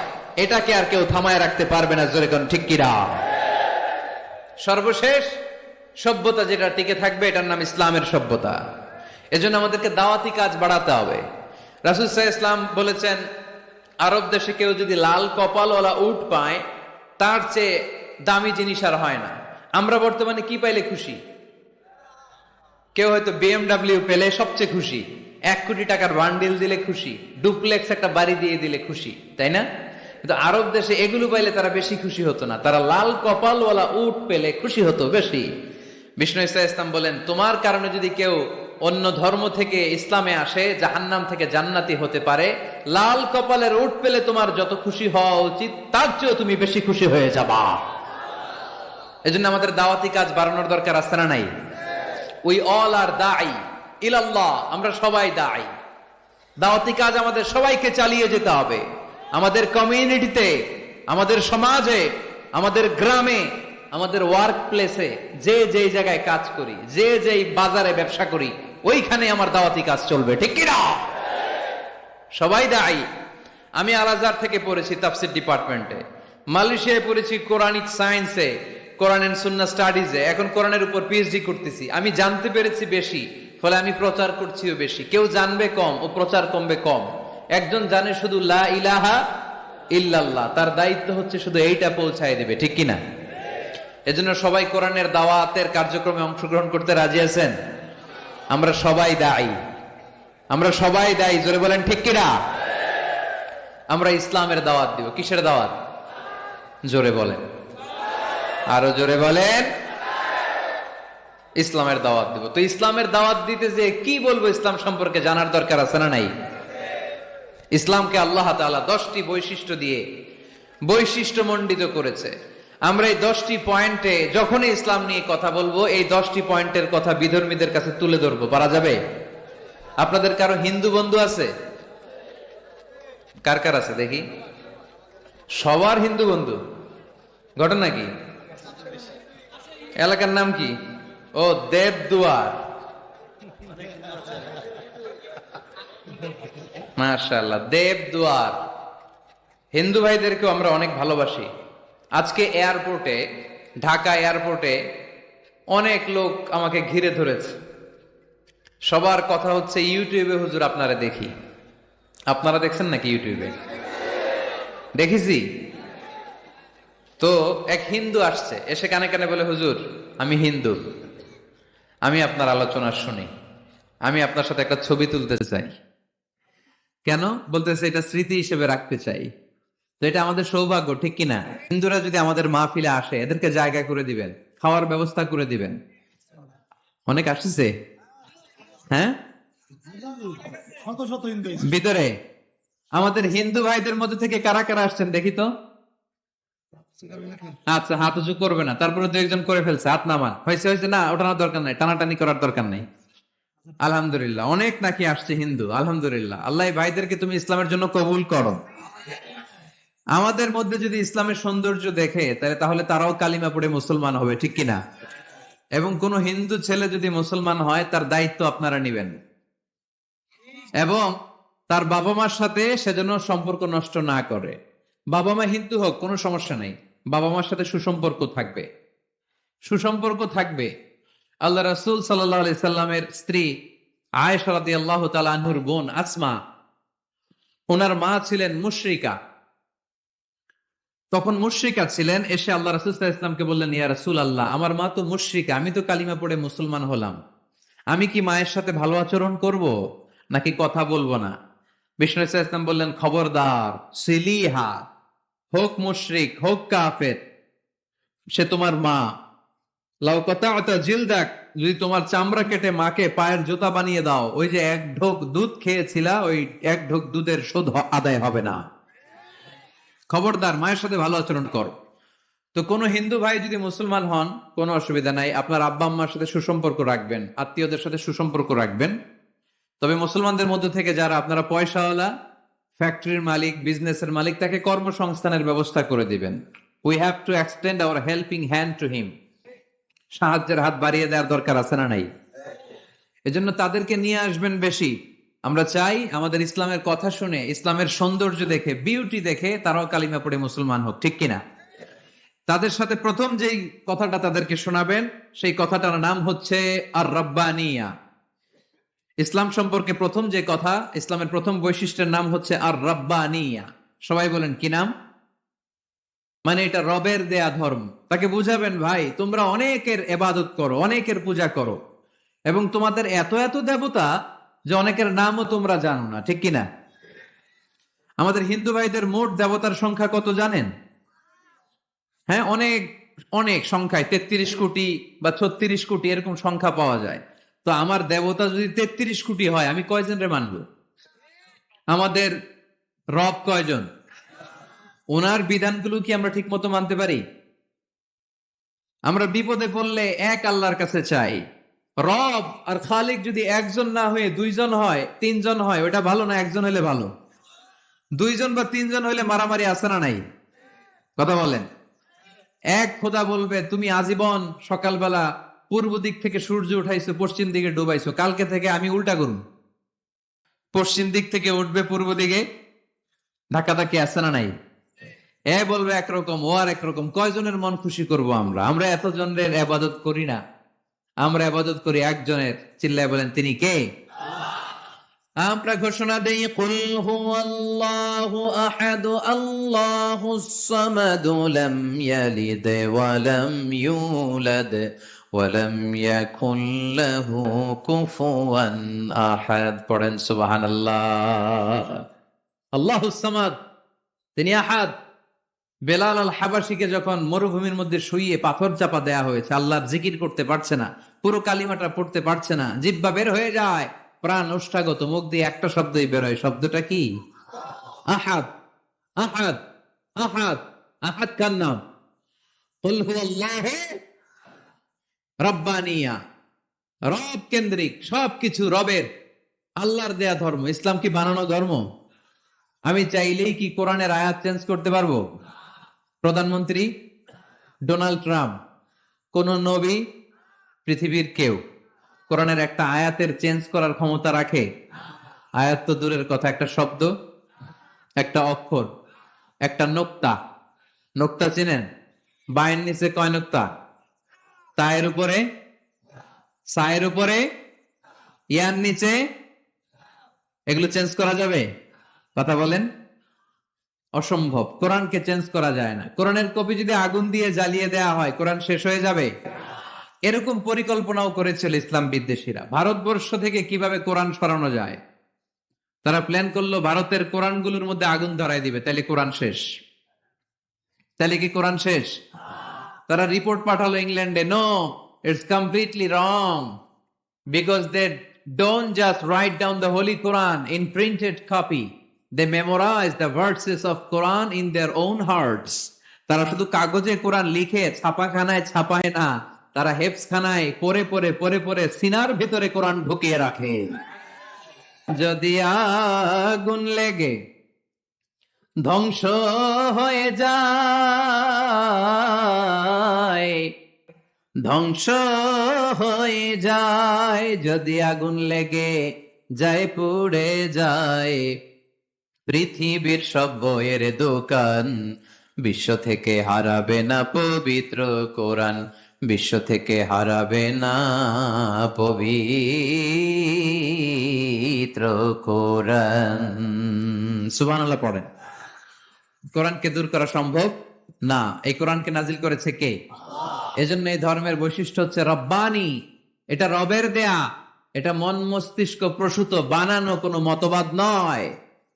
S1: এটাকে আর কেউ থামায় রাখতে পারবে না। জোরে কোন ঠিক কিনা? সর্বশেষ সভ্যতা যেটা টিকে থাকবে এটার নাম ইসলামের সভ্যতা। এজন্য আমাদেরকে দাওয়াতি কাজ বাড়াতে হবে। রাসূল সাল্লাল্লাহু আলাইহি ওয়াসাল্লাম বলেছেন, আরব দেশে কেউ যদি লাল কপালওয়ালা উট পায়, তার চেয়ে দামি জিনিস আর হয় না। আমরা বর্তমানে কি পাইলে খুশি? কেউ হয়তো BMW পেলে সবচেয়ে খুশি, 1 কোটি টাকার বান্ডিল দিলে খুশি, ডুপ্লেক্স একটা বাড়ি দিয়ে দিলে খুশি, তাই না? কিন্তু আরব দেশে এগুলো পাইলে তারা বেশি খুশি হতো না, তারা লাল কপালওয়ালা উট পেলে খুশি হতো বেশি। বিষ্ণু ইসলাম বলেন, তোমার কারণে যদি কেউ অন্য ধর্ম থেকে ইসলামে আসে, জাহান্নাম থেকে জান্নাতি হতে পারে। লাল কপালের উট পেলে তোমার যত খুশি হওয়া উচিত তার চেয়েও তুমি বেশি খুশি হয়ে যাবা। এজন্য আমাদের দাওয়াতি কাজ বাড়ানোর দরকার আছে না নাই? উই অল আর দাঈ ইলাল্লাহ, আমরা সবাই দাঈ। দাওয়াতি কাজ আমাদের সবাইকে চালিয়ে যেতে হবে। আমাদের কমিউনিটিতে, আমাদের সমাজে, আমাদের গ্রামে, আমাদের ওয়ার্ক প্লেসে, যে যেই জায়গায় কাজ করি, যে যেই বাজারে ব্যবসা করি, ওইখানে আমার দাওয়াতি কাজ চলবে, ঠিক কিনা? সবাই দায়ী। আমি আল আজহার থেকে পড়েছি তাফসীর ডিপার্টমেন্টে, মালয়েশিয়ায় পড়েছি কোরআনিক সায়েন্সে, কোরআন এন্ড সুন্নাহ স্টাডিজে, এখন কোরআনের উপর পিএইচডি করতেছি। আমি জানতে পেরেছি বেশি, ফলে আমি প্রচার করছিও বেশি। কেউ জানবে কম, ও প্রচার কমবে কম। একজন জানে শুধু লা ইলাহা ইল্লাল্লাহ, তার দায়িত্ব হচ্ছে শুধু এইটা পৌঁছায় দেবে, ঠিক কিনা? এজন্য সবাই কোরআনের দাওয়াতের কার্যক্রমে অংশগ্রহণ করতে রাজি আছেন? আমরা সবাই দায়ী, আমরা সবাই দায়ী। জোরে বলেন ঠিক কিনা? আমরা ইসলামের দাওয়াত দিব। কিসের দাওয়াত? জোরে বলেন, আরো জোরে বলেন। ইসলামের দাওয়াত দিব। তো ইসলামের দাওয়াত দিতে যে কি বলবো ইসলাম সম্পর্কে জানার দরকার আছে না নাই? ইসলামকে আল্লাহ তাআলা 10টি বৈশিষ্ট্য দিয়ে বৈশিষ্ট্যমণ্ডিত করেছে। আমরা এই 10টি পয়েন্টে যখনই ইসলাম নিয়ে কথা বলবো, এই 10টি পয়েন্টের কথা বিধর্মীদের কাছে তুলে ধরবো। পারা যাবে? আপনাদের কারো হিন্দু বন্ধু আছে? কার কার আছে দেখি? সবার হিন্দু বন্ধু। ঘটনা কি? এলাকার নাম কি? ও, দেবদুয়ার। মাশাআল্লাহ, দেবদুয়ার। হিন্দু ভাইদেরকেও আমরা অনেক ভালোবাসি। আজকে এয়ারপোর্টে, ঢাকা এয়ারপোর্টে অনেক লোক আমাকে ঘিরে ধরেছে। সবার কথা হচ্ছে, ইউটিউবে হুজুর আপনারা দেখি। আপনারা দেখছেন নাকি ইউটিউবে? দেখেছি তো। এক হিন্দু আসছে, এসে কানে কানে বলে, হুজুর আমি হিন্দু, আমি আপনার আলোচনা শুনি, আমি আপনার সাথে একটা ছবি তুলতে চাই। কেন? বলতেছে এটা স্মৃতি হিসেবে রাখতে চাই। তো এটা আমাদের সৌভাগ্য, ঠিক কিনা? হিন্দুরা যদি আমাদের মাহফিলে আসে, এদেরকে জায়গা করে দিবেন, খাওয়ার ব্যবস্থা করে দিবেন। অনেক আসছে, হ্যাঁ, ভিতরে। আমাদের হিন্দু ভাইদের মধ্যে থেকে কারা কারা আসছেন দেখি তো। আচ্ছা, হাত উঁচু করবে না, তারপরে দু একজন করে ফেলছে, হাত নামান, হয়েছে হয়েছে, না ওঠানোর দরকার নাই, টানাটানি করার দরকার নেই। আলহামদুলিল্লাহ, অনেক নাকি আসছে হিন্দু, আলহামদুলিল্লাহ। আল্লাহ এই ভাইদেরকে তুমি ইসলামের জন্য কবুল করো। আমাদের মধ্যে যদি ইসলামের সৌন্দর্য দেখে তাহলে তারাও কালিমা পড়ে মুসলমান হবে, ঠিক কিনা? এবং কোন হিন্দু ছেলে যদি মুসলমান হয় তার দায়িত্ব আপনারা নিবেন, এবং তার বাবা মার সাথে সেজন্য সম্পর্ক নষ্ট না করে। বাবা মা হিন্দু হোক, কোনো সমস্যা নেই, বাবা মার সাথে সুসম্পর্ক থাকবে, সুসম্পর্ক থাকবে। আল্লাহ রাসূল সাল্লাল্লাহু আলাইহি সাল্লামের স্ত্রী আয়েশা রাদিয়াল্লাহু তাআলা আনহুর বোন আসমা, ওনার মা ছিলেন মুশরিকা, তখন মুশরিকা ছিলেন। এসে আল্লাহ রাসূল সাল্লাল্লাহু আলাইহি ওয়াসাল্লামকে বললেন, ইয়া রাসূলুল্লাহ, আমার মা তো মুশরিকা, আমি তো কালিমা পড়ে মুসলমান হলাম, আমি কি মায়ের সাথে ভালো আচরণ করব নাকি কথা বলবো না? বিষ্ণু সাল্লাল্লাহু আলাইহি ওয়াসাল্লাম বললেন, খবরদার, সিলিহা, হোক মুশরিক হোক কাফের, সে তোমার মা। লাউ কাতা'তা জিলদাক, যদি তোমার চামড়া কেটে মাকে পায়ের জুতা বানিয়ে দাও, ওই যে এক ঢোক দুধ খেয়েছিলা, ওই এক ঢোক দুধের শোধ আদায় হবে না। খবরদার, মায়ের সাথে ভালো আচরণ করো। তো কোন হিন্দু ভাই যদি মুসলমান হন, কোনো অসুবিধা নাই, আপনার আব্বা আম্মার সাথে সুসম্পর্ক রাখবেন, আত্মীয়দের সাথে সুসম্পর্ক রাখবেন। তবে মুসলমানদের মধ্যে থেকে যারা আপনারা পয়সাওয়ালা, ফ্যাক্টরির মালিক, বিজনেসের মালিক, তাকে কর্মসংস্থানের ব্যবস্থা করে দিবেন। We have to extend hour helping hand to him. সাহায্যের হাত বাড়িয়ে দেওয়ার দরকার আছে না নাই? এজন্য তাদেরকে নিয়ে আসবেন বেশি। আমরা চাই আমাদের ইসলামের কথা শুনে, ইসলামের সৌন্দর্য দেখে, বিউটি দেখে তারাও কালিমা পড়ে মুসলমান হোক, ঠিক কিনা? তাদের সাথে প্রথম যেই কথাটা তাদেরকে শোনাবেন, সেই কথাটার নাম হচ্ছে আর রাব্বানিয়া। ইসলাম সম্পর্কে প্রথম যে কথা, ইসলামের প্রথম বৈশিষ্ট্যের নাম হচ্ছে আর রাব্বানিয়া। সবাই বলেন কি নাম? মানে এটা রবের দেয়া ধর্ম। তাকে বুঝাবেন, ভাই তোমরা অনেকের ইবাদত করো, অনেকের পূজা করো, এবং তোমাদের এত এত দেবতা যে অনেকের নামও তোমরা জানো না, ঠিক কিনা? আমাদের হিন্দু ভাইদের মোট দেবতার সংখ্যা কত জানেন? হ্যাঁ, অনেক অনেক সংখ্যায়, 33 কোটি বা 36 কোটি এরকম সংখ্যা পাওয়া যায়। তো আমার দেবতা যদি 33 কোটি হয়, আমি কয়জনের মানব? আমাদের রব কয়জন? ওনার বিধানগুলো কি আমরা ঠিক মতো মানতে পারি? আমরা বিপদে পড়লে এক আল্লাহর কাছে চাই। রব আর খালিক যদি একজন না হয়ে দুইজন হয়, তিনজন হয়, ওটা ভালো না একজন হলে ভালো? দুইজন বা তিনজন হইলে মারামারি আছে না নাই? কথা বলেন। এক খোদা বলবে, তুমি আজীবন সকালবেলা পূর্ব দিক থেকে সূর্য উঠাইছো, পশ্চিম দিকে ডুবাইছো, কালকে থেকে আমি উল্টা করুন, পশ্চিম দিক থেকে উঠবে পূর্ব দিকে। ধাক্কাধাক্কি আছে না নাই? এ বলবে একরকম, ও আর একরকম। কয়জনের মন খুশি করব আমরা? আমরা এতজনের ইবাদত করি না, আমরা ইবাদত করি একজনের। চিল্লায় বলেন, তিনি কে? আমরা ঘোষণা দেই, কুল হুয়াল্লাহু আহাদ আল্লাহুস সামাদ লাম ইয়ালিদ ওয়া লাম ইউলাদ ওয়া লাম ইয়াকুল লাহু কুফুয়ান আহাদ। পড়েন সুবহানাল্লাহ। আল্লাহুস সামাদ, তিনি আহাদ। বেলাল আল হাবাসীকে যখন মরুভূমির মধ্যে শুইয়ে পাথর চাপা দেয়া হয়েছে, আল্লাহর জিকির করতে পারছে না, পুরো কালিমাটা পড়তে পারছে না, জিহ্বা বের হয়ে যায়, প্রাণ ওষ্ঠাগত, মুখ দিয়ে একটা শব্দই বের হয়। শব্দটা কি? আহাদ। আহাদ, আহাদ, আহাদ কার নাম? কুল হুয়াল্লাহু রাব্বানিয়া, রব কেন্দ্রিক, সবকিছু রবের, আল্লাহর দেয়া ধর্ম। ইসলাম কি বানানো ধর্ম? আমি চাইলেই কি কোরআনের আয়াত চেঞ্জ করতে পারবো? প্রধানমন্ত্রী ডোনাল্ড ট্রাম্প, কোন নবী, পৃথিবীর কেউ কোরআনের একটা আয়াতের চেঞ্জ করার ক্ষমতা রাখে? আয়াত তো দূরের কথা, একটা শব্দ, একটা অক্ষর, একটা নোক্তা। নোক্তা চিনেন? বায়ের নিচে কয় নোক্তা? তায়ের উপরে, সায়ের উপরে, ইয়ার নিচে। এগুলো চেঞ্জ করা যাবে? কথা বলেন। অসম্ভব। কোরআনকে চেঞ্জ করা যায় না। কোরআনের কপি যদি আগুন দিয়ে জ্বালিয়ে দেওয়া হয়, কোরআন শেষ হয়ে যাবে? এরকম পরিকল্পনাও করেছিল ইসলাম বিদ্বেষীরা, ভারতবর্ষ থেকে কিভাবে কোরআন সরানো যায়। তারা প্ল্যান করলো ভারতের কোরআনগুলোর মধ্যে আগুন ধরাই দিবে, তাহলে কোরআন শেষ। তাহলে কি কোরআন শেষ? তারা রিপোর্ট পাঠালো ইংল্যান্ডে, no, it's completely wrong, because they don't just write down the holy Quran in printed copy, they memorize the verses of Quran in their own hearts. তারা শুধু কাগজে কোরআন লিখে ছাপাখানায় ছাপায় না, তারা হেফজখানায় পরে পরে পরে পরে সিনার ভিতরে কোরআন ঢুকিয়ে রাখে। যদি আগুন লেগে ধ্বংস হয়ে যায়, ধ্বংস হয়ে যায়, যদি আগুন লেগে যায় পুড়ে যায় পৃথিবীর সব বইয়ের দোকান, বিশ্ব থেকে হারাবে না পবিত্র কোরআন, বিশ্ব থেকে হারাবে না পবিত্র কোরআন। সুবহানাল্লাহ পড়েন। কোরআনকে দূর করা সম্ভব না। এই কোরআনকে নাজিল করেছে কে? এজন্য এই ধর্মের বৈশিষ্ট্য হচ্ছে রব্বানি। এটা রবের দেয়া, এটা মন মস্তিষ্ক প্রসূত বানানো কোনো মতবাদ নয়।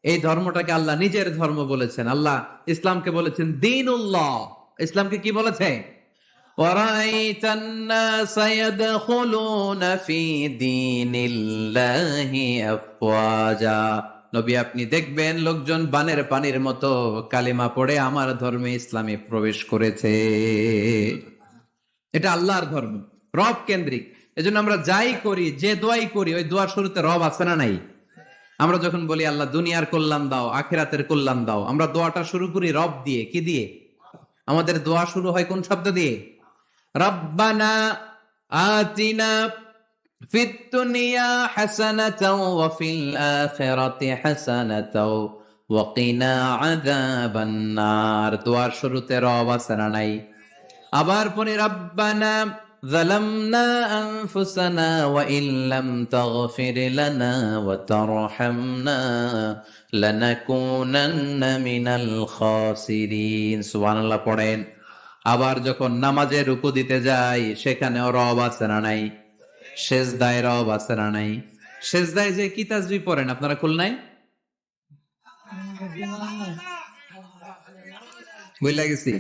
S1: এই ধর্মটাকে আল্লাহ নিজের ধর্ম বলেছেন। আল্লাহ ইসলামকে বলেছেন দীনুল্লাহ। ইসলামকে কি বলেছে? ওয়ারাইতান নাসা ইয়াদখুলুনা ফি দীনিল্লাহি আফওয়াজা। নবী আপনি দেখবেন লোকজন বানের পানির মতো কালিমা পড়ে আমার ধর্মে ইসলামে প্রবেশ করেছে। এটা আল্লাহর ধর্ম, রব কেন্দ্রিক। এজন্য আমরা যাই করি, যে দোয়াই করি, ওই দোয়ার শুরুতে রব আছে না নাই? আমরা যখন বলি আল্লাহ দুনিয়ার কল্যাণ দাও, আখিরাতের কল্যাণ দাও, আমরা দোয়াটা শুরু করি রব দিয়ে। কি দিয়ে? আমাদের দোয়া শুরু হয় কোন শব্দ দিয়ে? রব্বানা আতিনা ফিদ দুনিয়া হাসানাতাও ওয়া ফিল আখিরাতি হাসানাতাও ওয়া কিনা আযাবান নার। দোয়ার শুরুতে রব আছে না নাই? আবার পরে রব্বানা যালামনা আনফুসানা ওয়া ইল্লাম তাগফির লানা ওয়া তারহামনা লানাকুনান্না মিনাল খাসিরিন। সুবহানাল্লাহ পড়েন। আবার যখন নামাজে রুকু দিতে যাই সেখানেও রব আছে না নাই? সেজদায় রব আছে না নাই? সেজদায় যে কি তাসবিহ পড়েন আপনারা খুলনায়? বুঝলা গেছি।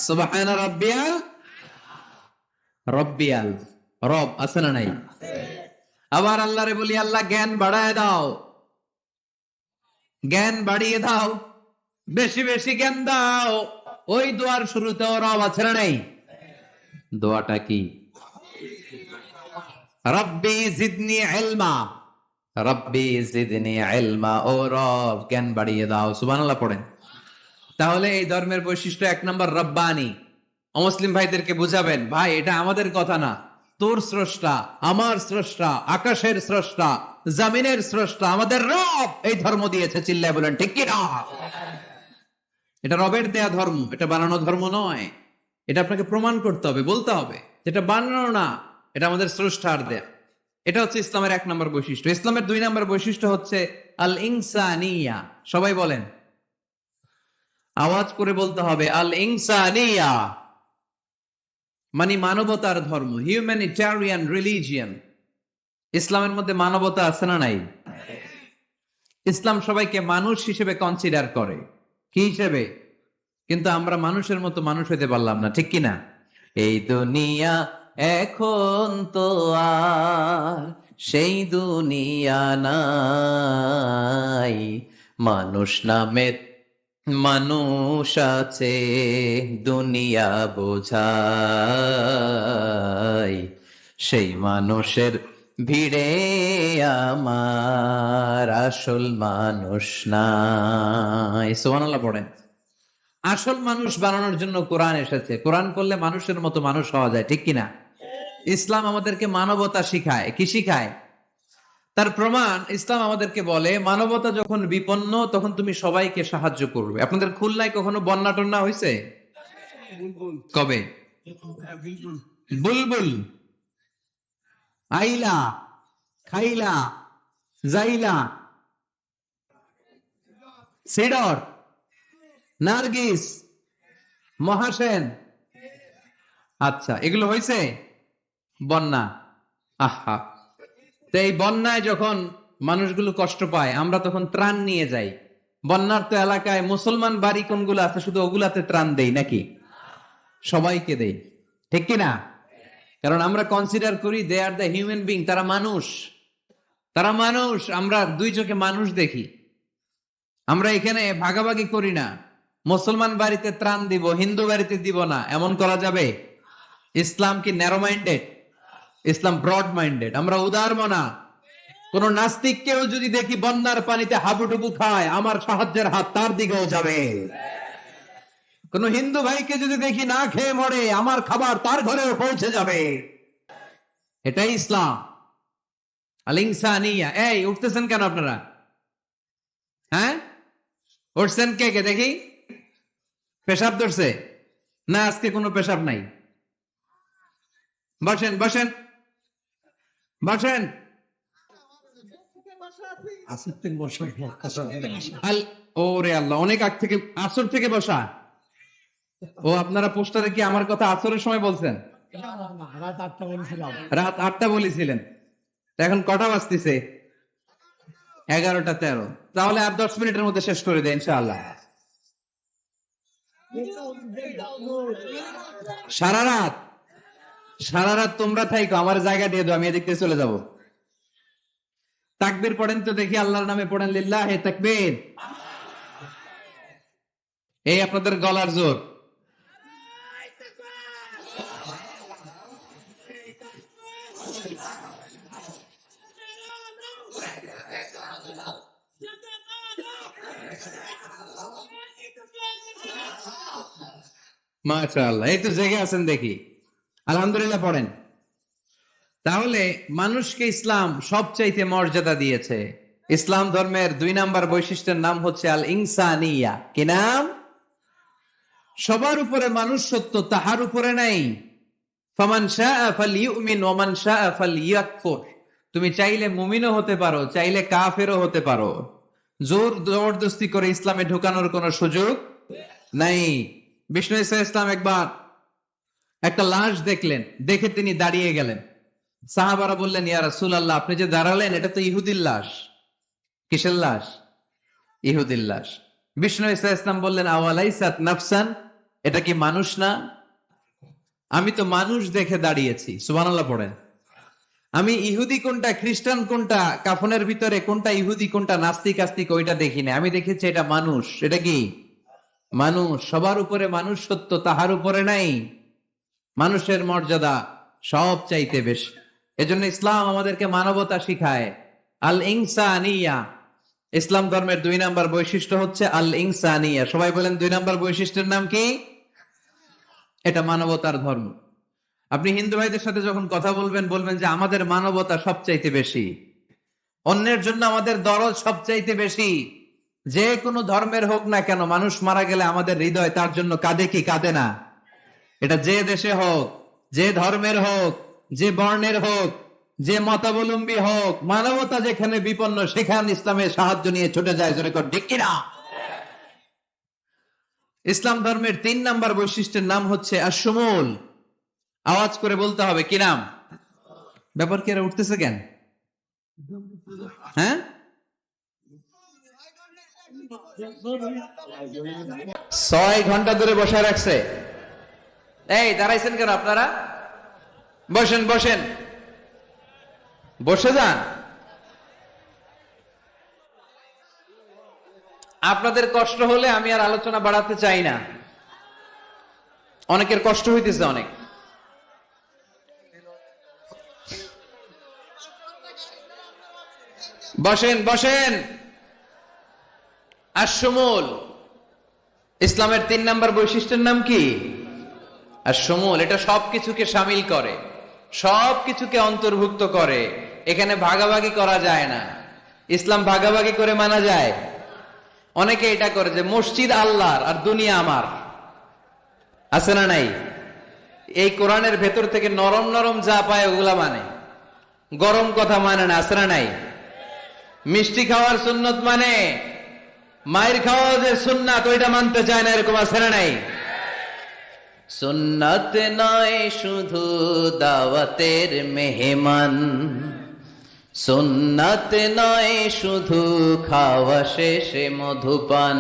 S1: সুবহানা রাব্বিয়াল, রব্বিয়াল, রব আছে না নাই? আবার আল্লাহরে বলি আল্লাহ জ্ঞান বাড়ায় দাও, জ্ঞান বাড়িয়ে দাও, বেশি বেশি জ্ঞান দাও। ওই দোয়ার শুরুতেও রব আছে না নাই? দোয়াটা কি? রব্বি জিদনি ইলমা, রব্বি জিদনি ইলমা। ও রব জ্ঞান বাড়িয়ে দাও। সুবহানাল্লাহ পড়েন। তাহলে এই ধর্মের বৈশিষ্ট্য এক নম্বর রব্বানি। অমুসলিম ভাইদেরকে বুঝাবেন, ভাই এটা আমাদের কথা না, তোর স্রষ্টা, আমার স্রষ্টা, আকাশের স্রষ্টা, জমিনের স্রষ্টা, আমাদের রব এই ধর্ম দিয়েছে। চিল্লায় বলেন ঠিক কি না? এটা রবের দেয়া ধর্ম, এটা বানানো ধর্ম নয়। এটা আপনাকে প্রমাণ করতে হবে, বলতে হবে যেটা বানানো না, এটা আমাদের স্রষ্টার দেয়া। এটা হচ্ছে ইসলামের এক নম্বর বৈশিষ্ট্য। ইসলামের দুই নম্বর বৈশিষ্ট্য হচ্ছে আল ইনসানিয়া। সবাই বলেন, আওয়াজ করে বলতে হবে আল ইনসানিয়া, মানে মানবতার ধর্ম, হিউম্যানিটেরিয়ান রিলিজিয়ন। ইসলামের মধ্যে মানবতা আছে না নাই? ইসলাম সবাইকে মানুষ হিসেবে কনসিডার করে। কি হিসেবে? কিন্তু আমরা মানুষের মতো মানুষ হইতে পারলাম না, ঠিক কিনা? এই দুনিয়া এখন তো আর সেই দুনিয়া নাই, মানুষ নামের মানুষ আছে দুনিয়া বোঝাই, সেই মানুষের ভিড়ে আমার আসল মানুষ নাই। সুবহানাল্লাহ পড়েন। আসল মানুষ বানানোর জন্য কোরআন এসেছে। কোরআন করলে মানুষের মতো মানুষ হওয়া যায়, ঠিক কিনা? ইসলাম আমাদেরকে মানবতা শিখায়। কি শিখায়? তার প্রমাণ ইসলাম আমাদেরকে বলে মানবতা যখন বিপন্ন তখন তুমি সবাইকে সাহায্য করবে। আপনাদের খুলনায় কখনো বন্যা টন্যা হয়েছে? কবে? বুলবুল, আইলা, খাইলা, জাইলা, সিডর, নার্গিস, মহাসেন, আচ্ছা এগুলো হয়েছে বন্যা। আহা, তো এই বন্যায় যখন মানুষগুলো কষ্ট পায় আমরা তখন ত্রাণ নিয়ে যাই। বন্যার তো এলাকায় মুসলমান বাড়ি কোনগুলো আছে শুধু ওগুলাতে ত্রাণ দেই নাকি? সবাইকে দেই, ঠিক কিনা? কারণ আমরা কনসিডার করি দে আর দ্য হিউম্যান বিং, তারা মানুষ, তারা মানুষ। আমরা দুই চোখে মানুষ দেখি। আমরা এখানে ভাগাভাগি করি না, মুসলমান বাড়িতে ত্রাণ দিব, হিন্দু বাড়িতে দিব না, এমন করা যাবে? ইসলাম কি ন্যারো মাইন্ডেড? ইসলাম ব্রড মাইন্ডেড। আমরা উদার মনা। কোন নাস্তিককেও যদি দেখি বন্যার পানিতে হাবুডুবু খায়, আমার সাহায্যের হাত তার দিকেও যাবে। কোন হিন্দু ভাইকে যদি দেখি না খেয়ে মরে, আমার খাবার তার ঘরেও পৌঁছে যাবে। এটাই ইসলাম। আল ইনসানিয়া। এই উঠতেছেন কেন আপনারা? হ্যাঁ, উঠছেন কে কে দেখি? পেশাব ধরছে না? আজকে কোনো পেশাব নাই। বসেন বসেন বসেন। ওরে আল্লাহ, অনেক আগ থেকে, আসর থেকে বসা। ও আপনারা পোস্টারে কি আমার কথা আসরের সময় বলছেন? রাত 8টা বলেছিলেন। এখন কটা বাজতেছে? 11টা 13। তাহলে আর 10 মিনিটের মধ্যে শেষ করে দেয় ইনশাআল্লাহ। সারা রাত সারা রাত তোমরা থাইকো, আমার জায়গা দিয়ে দাও, আমি এদিক থেকে চলে যাব। তাকবীর পড়েন তো দেখি, আল্লাহর নামে পড়েন, লিল্লাহে তাকবীর। এই আপনাদের গলার জোর। মাশাআল্লাহ, এই তো জেগে আছেন দেখি, আলহামদুলিল্লাহ পড়েন। তাহলে মানুষকে ইসলাম সবচাইতে মর্যাদা দিয়েছে। ইসলাম ধর্মের 2 নাম্বার বৈশিষ্ট্যের নাম হচ্ছে আল ইনসানিয়া। কি নাম? সবার উপরে মানুষ সত্য, তাহার উপরে নাই। ফামান শাআ ফালইউমিন ওয়া মান শাআ ফালইয়াকফুর। তুমি চাইলে মুমিনও হতে পারো, চাইলে কাফেরও হতে পারো। জোর জবরদস্তি করে ইসলামে ঢোকানোর কোনো সুযোগ নাই। বিষ্ণু ঈসা ইসলাম একবার একটা লাশ দেখলেন, দেখে তিনি দাঁড়িয়ে গেলেন। সাহাবারা বললেন, ইয়া রাসূলুল্লাহ, আপনি যে দাঁড়ালেন, এটা তো ইহুদির লাশ। কিসের লাশ? ইহুদির লাশ। বিষ্ণু ঈসা ইসলাম বললেন, আওয়ালাইসাত নাফসান, এটা কি মানুষ না? আমি তো মানুষ দেখে দাঁড়িয়েছি। সুবহানাল্লাহ পড়েন। আমি ইহুদি কোনটা, খ্রিস্টান কোনটা, কাফনের ভিতরে কোনটা ইহুদি কোনটা নাস্তিক আস্তিক ওইটা দেখিনি, আমি দেখেছি এটা মানুষ। এটা কি? মানুষ। সবার উপরে মানুষ সত্য, তাহার উপরে নাই। মানুষের মর্যাদা সব চাইতে বেশি। এজন্য ইসলাম আমাদেরকে মানবতা শিখায়। আল ইনসানিয়া। ইসলাম ধর্মের 2 নাম্বার বৈশিষ্ট্য হচ্ছে আল ইনসানিয়া। সবাই বলেন 2 নাম্বার বৈশিষ্ট্যের নাম কি? এটা মানবতার ধর্ম। আপনি হিন্দু ভাইদের সাথে যখন কথা বলবেন, বলবেন যে আমাদের মানবতা সবচাইতে বেশি, অন্যের জন্য আমাদের দরদ সবচাইতে বেশি। যে কোনো ধর্মের হোক না কেন, মানুষ মারা গেলে আমাদের হৃদয় তার জন্য কাঁদে কি কাঁদে না? এটা যে দেশে হোক, যে ধর্মের হোক, যে বর্ণের হোক, যে মতাবলম্বী হোক, মানবতা যেখানে বিপন্ন সেখানে ইসলামের সাহায্য নিয়ে ছুটে যায়। জোরে কর ঠিক কিনা? ইসলাম ধর্মের 3 নাম্বার বৈশিষ্ট্যের নাম হচ্ছে আশ-শুমুল। আওয়াজ করে বলতে হবে। কি নাম? ব্যাপার কি এরা উঠতেছে কেন? হ্যাঁ, 6 ঘন্টা ধরে বসে রাখছে। এই দাঁড়াইছেন কেন আপনারা? বসেন বসেন, বসে যান। আপনাদের কষ্ট হলে আমি আর আলোচনা বাড়াতে চাই না। অনেকের কষ্ট হইতেছে অনেক। বসেন বসেন। আশ-শুমুল। ইসলামের 3 নাম্বার বৈশিষ্ট্যের নাম কি? আশ-শুমুল। এটা সবকিছুকে শামিল করে, সবকিছুকে অন্তর্ভুক্ত করে। এখানে ভাগাভাগি করা যায় না। ইসলাম ভাগাভাগি করে মানা যায়? অনেকে এটা করে যে মসজিদ আল্লাহর আর দুনিয়া আমার। আছে না নাই? এই কোরআনের ভেতর থেকে নরম নরম যা পায় ওগুলা মানে, গরম কথা মানে না। আছে না নাই? মিষ্টি খাওয়ার সুন্নত মানে, মায়ের খাওয়া যে সুন্নাত ওইটা মানতে চায় না, এরকম আছে না নাই? সুন্নাত নয় শুধু দাওয়াতের মেহমান, সুন্নাত নয় শুধু খাওয়া শেষে মধুপান,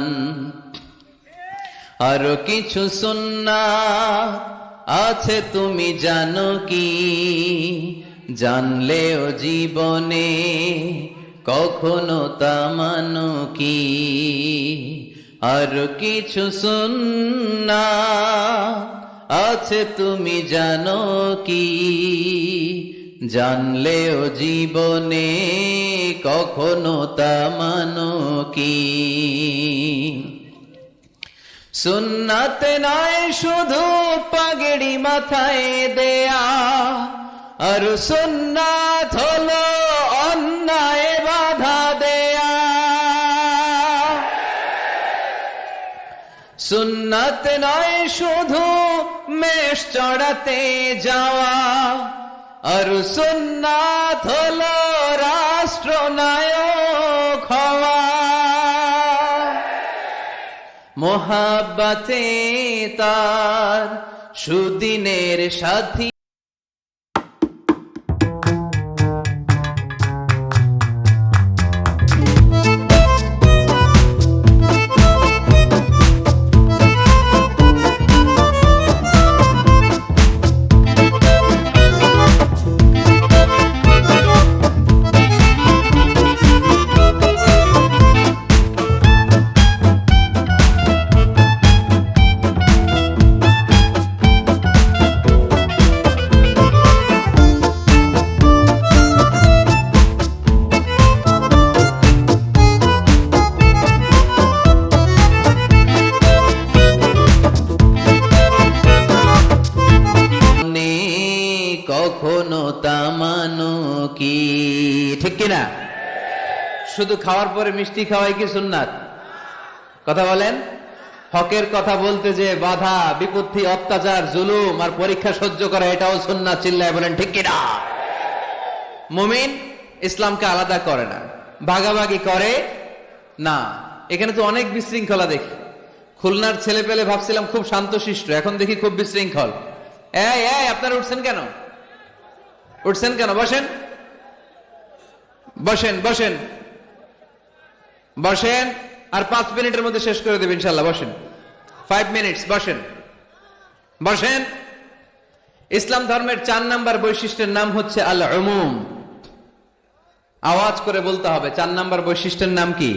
S1: আরো কিছু সুন্নাত আছে তুমি জানো কি? জানলেও জীবনে কখনো তা মানো কি? আর কিছু সুন্নাত আছে তুমি জানো কি, জানলেও জীবনে কখনো তা মানো কি। সুন্নাত নয় শুধু পাগড়ি মাথায় দেয়া, আর সুন্নাত হলো অন্যায় বাধা দেয়া। সুন্নাত নয় শুধু মেষ চড়াতে যাওয়া, আর সুন্নাত হলো রাষ্ট্রনায়ক হওয়া। মোহাব্বতে তার সুদিনের সাথী। কখনো তামানো কি, ঠিক কিনা? শুধু খাওয়ার পরে মিষ্টি খাওয়াই কি সুন্নাত? কথা বলেন। হকের কথা বলতে যে বাধা বিপত্তি অত্যাচার জুলুম আর পরীক্ষা সহ্য করা, এটাও সুন্নাত। চিল্লায় বলেন ঠিক কিনা? মুমিন ইসলামকে আলাদা করে না, ভাগাভাগি করে না। এখানে তো অনেক বিশৃঙ্খলা দেখি। খুলনার ছেলে পেলে ভাবছিলাম খুব শান্তশিষ্ট, এখন দেখি খুব বিশৃঙ্খল। এই আপনারা উঠছেন কেন? উঠছেন কেন? বসেন বসেন বসেন বসেন। আর 5 মিনিটের মধ্যে শেষ করে দেবেন ইনশাল্লাহ। বসেন, 5 মিনিটস। বসেন বসেন। ইসলাম ধর্মের 4 নাম্বার বৈশিষ্ট্যের নাম হচ্ছে আল উমুম। আওয়াজ করে বলতে হবে, 4 নাম্বার বৈশিষ্ট্যের নাম কি?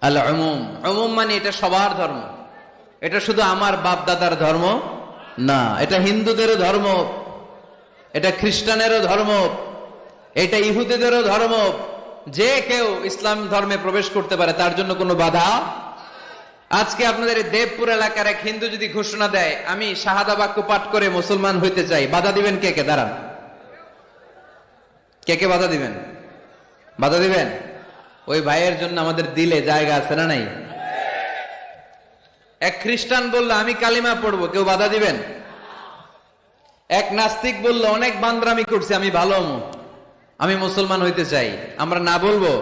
S1: আল উমুম। উমুম মানে এটা সবার ধর্ম। এটা শুধু আমার বাপ দাদার ধর্ম না, এটা হিন্দুদেরও ধর্ম, এটা খ্রিস্টানেরও ধর্ম, এটা ইহুদিদেরও ধর্ম। যে কেউ ইসলাম ধর্মে প্রবেশ করতে পারে, তার জন্য কোনো বাধা। আজকে আপনাদের দেবপুর এলাকার এক হিন্দু যদি ঘোষণা দেয় আমি শাহাদা বাক্য পাঠ করে মুসলমান হইতে চাই, বাধা দিবেন কে কে? দাঁড়ান, কে কে বাধা দিবেন? বাধা দিবেন? ওই ভাইয়ের জন্য আমাদের দিলে জায়গা আছে না নাই? এক খ্রিস্টান বললো আমি কালিমা পড়বো, কেউ বাধা দিবেন? এক নাস্তিক বললো অনেক বান্দরামি করছে, আমি ভালো আমি মুসলমান হইতে চাই, আমরা না বলবো?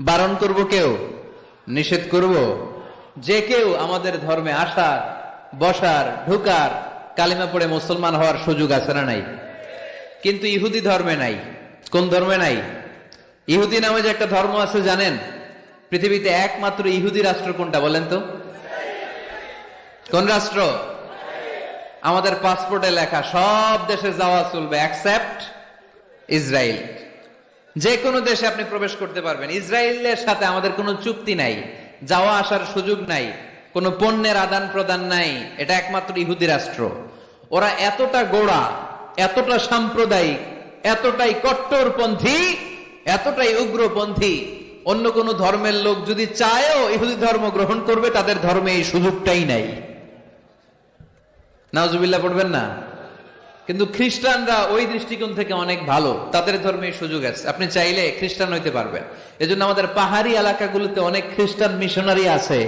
S1: বারণ করব? কেউ নিষেধ করব? যে কেউ আমাদের ধর্মে আসার, বসার, ঢুকার, কালিমা পড়ে মুসলমান হওয়ার সুযোগ আছে না নাই? কিন্তু ইহুদি ধর্মে নাই। কোন ধর্মে নাই? ইহুদি নামে যে একটা ধর্ম আছে জানেন? পৃথিবীতে একমাত্র ইহুদি রাষ্ট্র কোনটা বলেন তো? কোন রাষ্ট্র? আমাদের পাসপোর্টে লেখা সব দেশে যাওয়া চলবে এক্সেপ্ট ইসরায়েল। যে কোনো দেশে আপনি প্রবেশ করতে পারবেন। ইসরায়েলের সাথে আমাদের কোনো চুক্তি নাই, যাওয়া আসার সুযোগ নাই, কোনো পণ্যের আদান প্রদান নাই। এটা একমাত্র ইহুদি রাষ্ট্র। ওরা এতটা গোড়া, এতটা সাম্প্রদায়িক, এতটাই কট্টরপন্থী, এতটাই উগ্রপন্থী, অন্য কোনো ধর্মের লোক যদি চায়ও ইহুদি ধর্ম গ্রহণ করবে, তাদের ধর্মে এই সুযোগটাই নাই। নাউজুবিল্লাহ পড়বেন না? কিন্তু খ্রিস্টানরা ওই দৃষ্টিকোণ থেকে অনেক ভালো, তাদের ধর্মে সুযোগ আছে, আপনি চাইলে খ্রিস্টান হইতে পারবেন। এজন্য আমাদের পাহাড়ি এলাকাগুলোতে অনেক খ্রিস্টান মিশনারি আছে।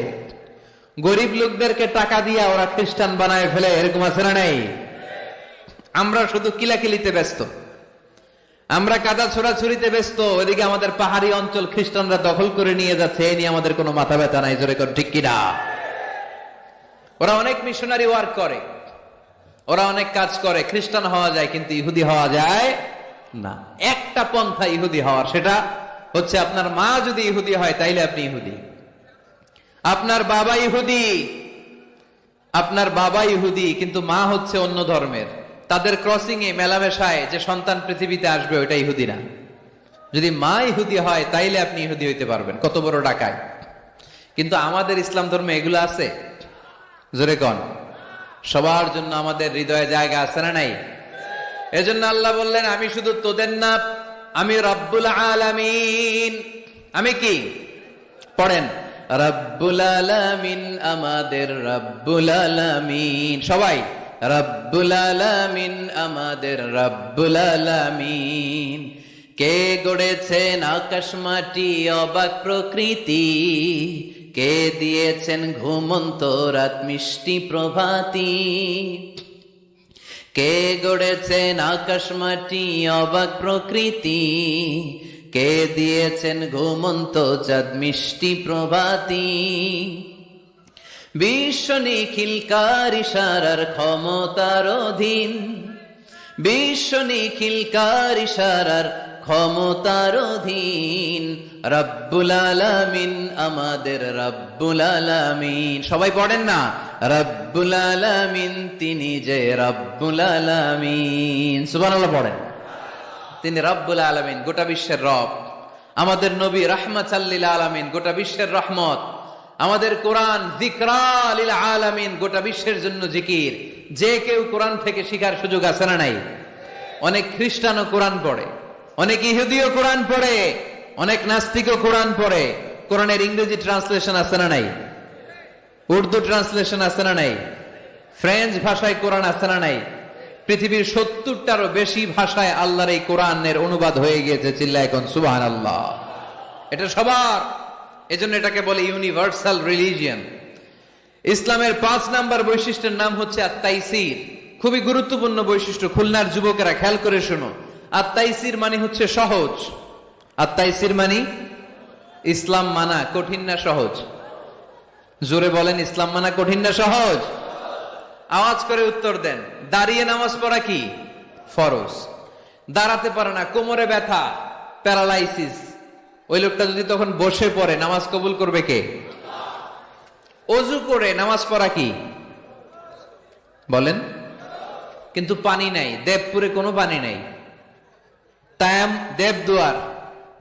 S1: গরিব লোকদেরকে টাকা দিয়ে ওরা খ্রিস্টান বানায় ফেলে, এরকম আছে না নাই? আমরা শুধু কিলাকিলিতে ব্যস্ত, আমরা কাদা ছোড়াছুরিতে ব্যস্ত, ওইদিকে আমাদের পাহাড়ি অঞ্চল খ্রিস্টানরা দখল করে নিয়ে যাচ্ছে, এই নিয়ে আমাদের কোনো মাথা ব্যথা নাই। জোরে কর ঠিক কিনা? ওরা অনেক মিশনারি ওয়ার্ক করে, ওরা অনেক কাজ করে। খ্রিস্টান হওয়া যায় কিন্তু ইহুদি হওয়া যায় না। একটা পন্থা ইহুদি হওয়ার, সেটা হচ্ছে আপনার মা যদি ইহুদি হয় তাইলে আপনি ইহুদি, আপনার বাবা ইহুদি, আপনার বাবা ইহুদি কিন্তু মা হচ্ছে অন্য ধর্মের। তাদের ক্রসিং এ মেলামেশায় যে সন্তান পৃথিবীতে আসবে ওইটা ইহুদি না। যদি মা ইহুদি হয় তাইলে আপনি ইহুদি হইতে পারবেন। কত বড় ডাকায়! কিন্তু আমাদের ইসলাম ধর্মে এগুলো আছে? জোরে কন। সবার জন্য আমাদের হৃদয়ে জায়গা আছে না নাই? এজন্য আল্লাহ বললেন, আমি শুধু তোদের না, আমি রব্বুল আলামিন। আমি কি? পড়েন, রব্বুল আলামিন, আমাদের রব্বুল আলামিন। সবাই, রব্বুল আলামিন, আমাদের রব্বুল আলামিন। কে গড়েছেন আকাশ মাটি অবাক প্রকৃতি, কে দিয়েছেন ঘুমন্ত রাত মিষ্টি প্রভাতী। কে গড়েছেন আকাশ মাটি অবাক প্রকৃতি, কে দিয়েছেন ঘুমন্ত চাঁদ মিষ্টি প্রভাতী। বিশ্ব নিখিলকার ইশারার ক্ষমতার অধীন, বিশ্ব নিখিলকার ইশারার ক্ষমতার অধীন। রব্বুল আলামিন, আমাদের রব্বুল আলামিন। সবাই পড়েন না, রব্বুল আলামিন, তিনি যে রব্বুল আলামিন। সুবহানাল্লাহ পড়েন। তিনি রব্বুল আলামিন, গোটা বিশ্বের রব। আমাদের নবী রাহমাতাল লিল আলামিন, গোটা বিশ্বের রহমত। আমাদের কোরআন যিকরা লিল আলামিন, গোটা বিশ্বের জন্য জিকির। যে কেউ কোরআন থেকে শিখার সুযোগ আছে না নাই? অনেক খ্রিস্টানও কোরআন পড়ে, অনেক ইহুদিও কোরআন পড়ে, অনেক নাস্তিকও কোরআন পড়ে। কোরআনের ইংরেজি ট্রান্সলেশন আছে না নাই? উর্দু ট্রান্সলেশন আছে না নাই? ফ্রেঞ্চ ভাষায় কোরআন আছে না নাই? পৃথিবীর 70টারও বেশি ভাষায় আল্লাহর এই কোরআনের অনুবাদ হয়ে গিয়েছে। চিল্লায় এখন সুবহানাল্লাহ। এটা সবার, এজন্য এটাকে বলে ইউনিভার্সাল রিলিজিয়ন। ইসলামের 5 নাম্বার বৈশিষ্ট্যের নাম হচ্ছে আত-তাইসির। খুবই গুরুত্বপূর্ণ বৈশিষ্ট্য, খুলনার যুবকেরা খেয়াল করে শোনো। আত-তাইসির মানে হচ্ছে সহজ। আত-তাইসির মানে ইসলাম মানা কঠিন না সহজ? জোরে বলেন, ইসলাম মানা কঠিন না সহজ? আওয়াজ করে উত্তর দেন। দাঁড়িয়ে নামাজ পড়া কি ফরজ? দাঁড়াতে পারে না, কোমরে ব্যথা, প্যারালাইসিস, ওই লোকটা যদি তখন বসে পড়ে, নামাজ কবুল করবে কে? অজু করে নামাজ পড়া কি বলেন? কিন্তু পানি নাই, দেবপুরে কোনো পানি নাই।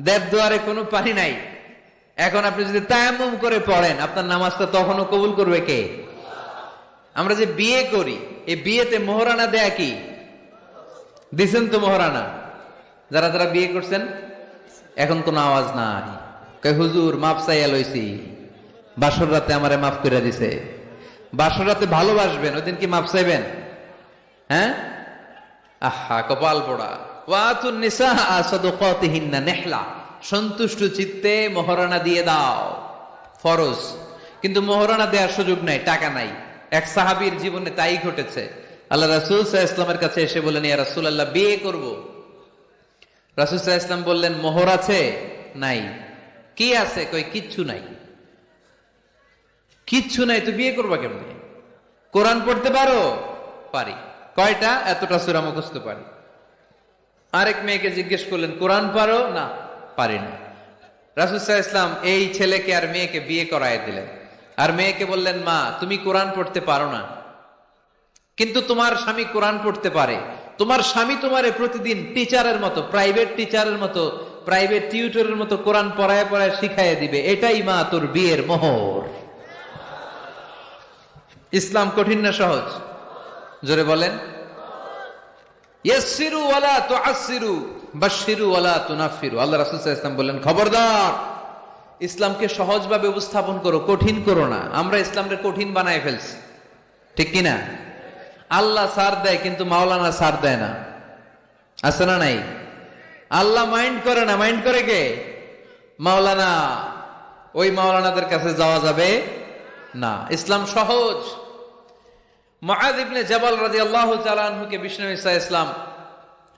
S1: দেবদুয়ারে কোনো পানি নাই। এখন আপনি যদি তায়াম্মুম করে পড়েন, আপনার নামাজটা তখনও কবুল করবে কে? আমরা যে বিয়ে করি, এই বিয়েতে মোহরানা দেয়া কি? দিছেন তো মোহরানা? যারা যারা বিয়ে করছেন, এখন কোনো আওয়াজ নাই। কই হুজুর মাফ চাইয়া লইছি, বাসর রাতে আমারে মাফ করে দিছে। বাসর রাতে ভালোবাসবেন, ওই দিন কি মাফ চাইবেন? হ্যাঁ, আহা কপাল পোড়া। ওয়াতুন নিসা সাদকাতিহিন্না নিহলা, সন্তুষ্ট চিত্তে মোহরানা দিয়ে দাও, ফরজ। কিন্তু মোহরানা দেওয়ার সুযোগ নাই, টাকা নাই। এক সাহাবীর জীবনে তাই ঘটেছে। আল্লাহ রাসূল সাল্লাল্লাহু আলাইহি ওয়াসাল্লামের কাছে এসে বললেন, ইয়া রাসূলুল্লাহ, বিয়ে করব। রাসূল সাল্লাল্লাহু আলাইহি ওয়াসাল্লাম বললেন, মোহর আছে? নাই। কি আছে? কই কিচ্ছু নাই। কিচ্ছু নাই তো বিয়ে করবা কেমনে? কোরআন পড়তে পারো? পারি। কয়টা? এতটা সূরা মুখস্থ পারি। আরেক মেয়েকে জিজ্ঞেস করলেন, কোরআন পারো? না, পারি না। রাসূল সাল্লাল্লাহু আলাইহি ওয়াসাল্লাম এই ছেলেকে আর মেয়েকে বিয়ে করায় দিলেন। আর মেয়েকে বললেন, মা তুমি কোরআন পড়তে পারো না, কিন্তু তোমার স্বামী কোরআন পড়তে পারে। তোমার স্বামী তোমারে প্রতিদিন টিচারের মতো, প্রাইভেট টিচারের মতো, প্রাইভেট টিউটরের মতো কোরআন পড়ায় পড়ায় শিখাইয়ে দিবে। এটাই মা তোর বিয়ের মোহর। ইসলাম কঠিন না সহজ? জোরে বলেন। ইয়াসসিরু ওয়ালা তুআসসিরু বাশশিরু ওয়ালা তুনাফফিরু। আল্লাহ রাসূল সাল্লাল্লাহু আলাইহি ওয়াসাল্লাম বললেন, খবরদার, ইসলামকে সহজভাবে উপস্থাপন করো, কঠিন করো না। আমরা ইসলামকে কঠিন বানায় ফেলছি, ঠিক কিনা? আল্লাহ ছাড় দেয়, কিন্তু মাওলানা ছাড় দেয় না। আছে না নাই? আল্লাহ মাইন্ড করে না, মাইন্ড করে কে? মাওলানা। ওই মাওলানাদের কাছে যাওয়া যাবে না। ইসলাম সহজ। মুআয ইবনে জাবাল রাদিয়াল্লাহু তাআলা আনহুকে বিষ্ণু ঈসা ইসলাম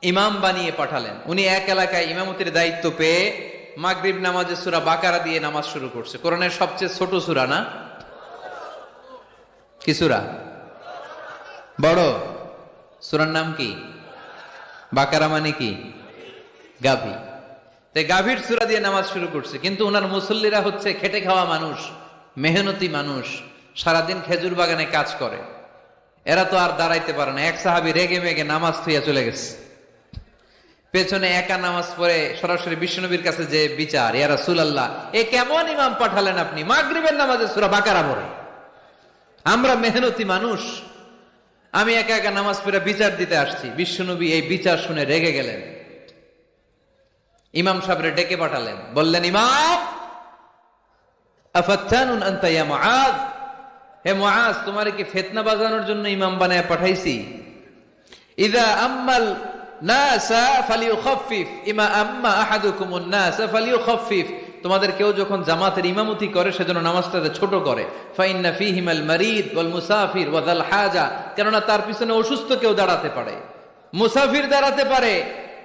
S1: ইমাম বানিয়ে পাঠালেন। উনি এক এলাকায় ইমামতির দায়িত্ব পেয়ে মাগরিব নামাজে সূরা বাকারা দিয়ে নামাজ শুরু করছে। কোরআনের সবচেয়ে ছোট সূরা না? কি সূরা? বড় সূরার নাম কি? বাকারা মানে কি? গাভী। তাই গাভীর সূরা দিয়ে নামাজ শুরু করছে। কিন্তু ওনার মুসল্লিরা হচ্ছে খেটে খাওয়া মানুষ, মেহনতি মানুষ, সারাদিন খেজুর বাগানে কাজ করে। এরা তো আর দাঁড়াইতে পারে না। এক সাহাবী রেগে মেগে নামাজ থুইয়া চলে গেছে। পেছনে একা নামাজ পড়ে সরাসরি বিশ্বনবীর কাছে যে বিচার, ইয়া রাসূলুল্লাহ এ কেমন ইমাম পাঠালেন আপনি, মাগরিবের নামাজে সূরা বাকারা পড়ে। আমরা মেহনতি মানুষ, আমি একা একা নামাজ পড়ে বিচার দিতে আসছি। বিশ্বনবী এই বিচার শুনে রেগে গেলেন, ইমাম সাহেবরে ডেকে পাঠালেন, বললেন ইমাম আফাত্তানুন আনতা ইয়া মুআজ, হে মুআজ তোমারে কি ফিতনা বাজানোর জন্য ইমাম বানায় পাঠাইছি? ইযা আম্মাল নাসা ফালিউখাফফিফ ইমা আম্মা আহাদুকুমুন নাসা ফালিউখাফফিফ, তোমাদের কেউ যখন জামাতের ইমামতি করে সেজন্য নামাজটাকে ছোট করে। ফাইন্না ফীহিমাল মারিদ ওয়াল মুসাফির ওয়া যাল হাজা, কেননা তার পিছনে অসুস্থ কেউ দাঁড়াতে পারে, মুসাফির দাঁড়াতে পারে,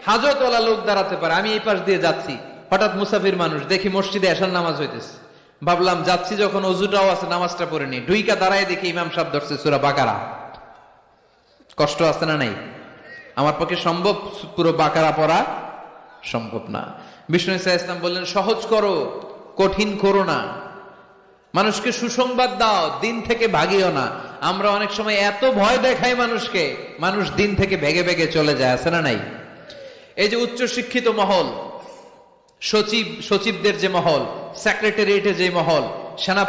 S1: হাজতওয়ালা লোক দাঁড়াতে পারে। আমি এই পাশ দিয়ে যাচ্ছি, হঠাৎ মুসাফির মানুষ দেখি মসজিদে এশার নামাজ হইতেছে, ভাবলাম যাচ্ছি যখন ওযুটাও আছে নামাজটা পড়ে নি, ঢুইকা দাঁড়ায় দেখি ইমাম সাহেব ধরছে সূরা বাকারা। কষ্ট আছে না নাই? আমার পক্ষে সম্ভব পুরো বাকারা পড়া? সম্ভব না। বিষ্ণু ইসা ইসলাম বললেন সহজ করো, কঠিন করো না, মানুষকে সুসংবাদ দাও, দিন থেকে ভাগিও না। আমরা অনেক সময় এত ভয় দেখাই মানুষকে, মানুষ দিন থেকে ভেগে ভেগে চলে যায়, আছে না নাই? এই যে উচ্চ শিক্ষিত মহল, সচিবদের যে মহল, সেক্রেটারিয়েটে যে মহল, সেনা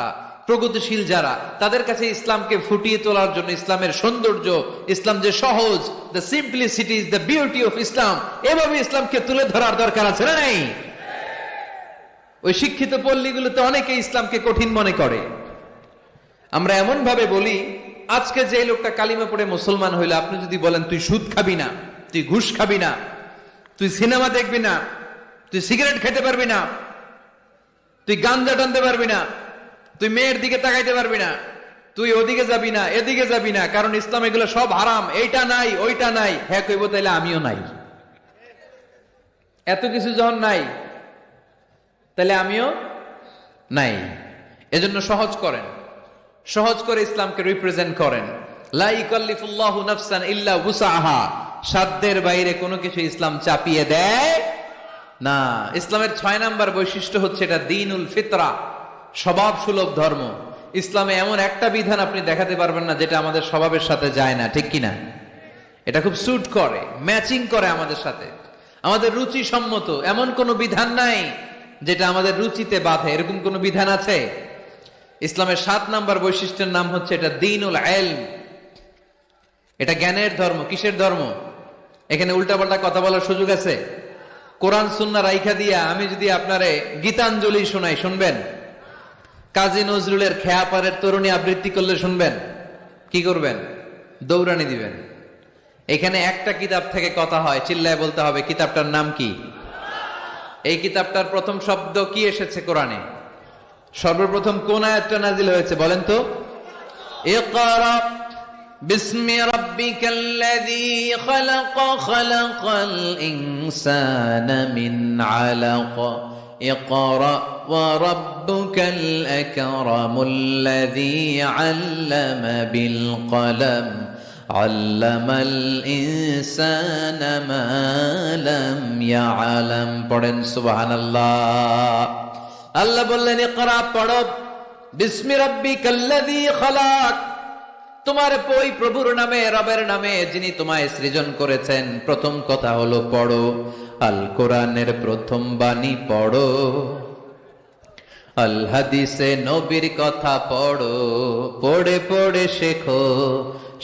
S1: প্রগতিশীল যারা, তাদের কাছে ইসলামকে ফুটিয়ে তোলার জন্য, ইসলামের সৌন্দর্য, ইসলাম যে সহজ, the simplicity is the beauty of Islam, এভাবে ইসলামকে তুলে ধরার দরকার আছে না নাই? ওই শিক্ষিত পল্লীগুলোতে অনেকে ইসলামকে কঠিন মনে করে। আমরা এমন ভাবে বলি, আজকে যে লোকটা কালিমা পড়ে মুসলমান হইলো, আপনি যদি বলেন তুই সুদ খাবি না, তুই ঘুষ খাবি না, তুই সিনেমা দেখবি না, তুই সিগারেট খেতে পারবি না, তুই গাঞ্জা টানতে পারবি না, তুই মেয়ের দিকে তাকাইতে পারবি না, তুই ওদিকে যাবি না, এদিকে যাবি না, কারণ ইসলাম এগুলো সব হারাম, এইটা নাই ওইটা নাই। হ্যাঁ কইব, তাইলে আমিও নাই। এত কিছু যখন নাই, তাহলে আমিও নাই। এজন্য সহজ করেন, সহজ করে ইসলামকে রিপ্রেজেন্ট করেন। লা ইকাল্লিফুল্লাহু নাফসান ইল্লা উসাহা, সাধ্যের বাইরে কোনো কিছু ইসলাম চাপিয়ে দেয় না। ইসলামের 6 নাম্বার বৈশিষ্ট্য হচ্ছে এটা দ্বীনুল ফিতরা, স্বভাব সুলভ ধর্ম। ইসলামে এমন একটা বিধান আপনি দেখাতে পারবেন না যেটা আমাদের স্বভাবের সাথে যায় না, ঠিক কিনা? এটা খুব স্যুট করে, ম্যাচিং করে আমাদের সাথে, আমাদের রুচি সম্মত। এমন কোন বিধান নাই যেটা আমাদের রুচিতে বাধে, এরকম কোন বিধান আছে? ইসলামের 7 নাম্বার বৈশিষ্ট্যের নাম হচ্ছে এটা দ্বীনুল ইলম, এটা জ্ঞানের ধর্ম। কিসের ধর্ম? এখানে উল্টাপাল্টা কথা বলার সুযোগ আছে? কোরআন সুন্নাহ রাইখা দিয়া আমি যদি আপনারে গীতাঞ্জলি শোনাই, শুনবেন? কাজী নজরুলের খেয়াপাড়ের তরুণী আবৃত্তি করলে শুনবেন? কি করবেন? দৌড়ানি দিবেন। এখানে একটা কিতাব থেকে কথা হয়, চিল্লায় বলতে হবে কিতাবটার নাম কি? এই কিতাবটার প্রথম শব্দ কি এসেছে কোরআনে? সর্বপ্রথম কোন আয়াতটা নাজিল হয়েছে বলেন তো? ইকরা বিসমি রাব্বিকাল্লাযী খালাক, খালাকাল ইনসানা মিন আলাক, ইকরা ওয়া রাব্বুকাল আকরামুল্লাযী আল্লামা বিল কলম, আল্লামাল ইনসানা মা লাম ইয়ালাম। পড়েন সুবহানাল্লাহ। আল্লাহ বললেন ইকরা, পড়ো, বিসমি রাব্বিকাল্লাযী খালাক, তোমার ওই প্রভুর নামে, রবের নামে যিনি তোমায় সৃজন করেছেন। প্রথম কথা হলো পড়ো, আল কোরআনের প্রথম বাণী পড়ো, আল হাদিসে নবীর কথা পড়ো, পড়ে পড়ে শেখো,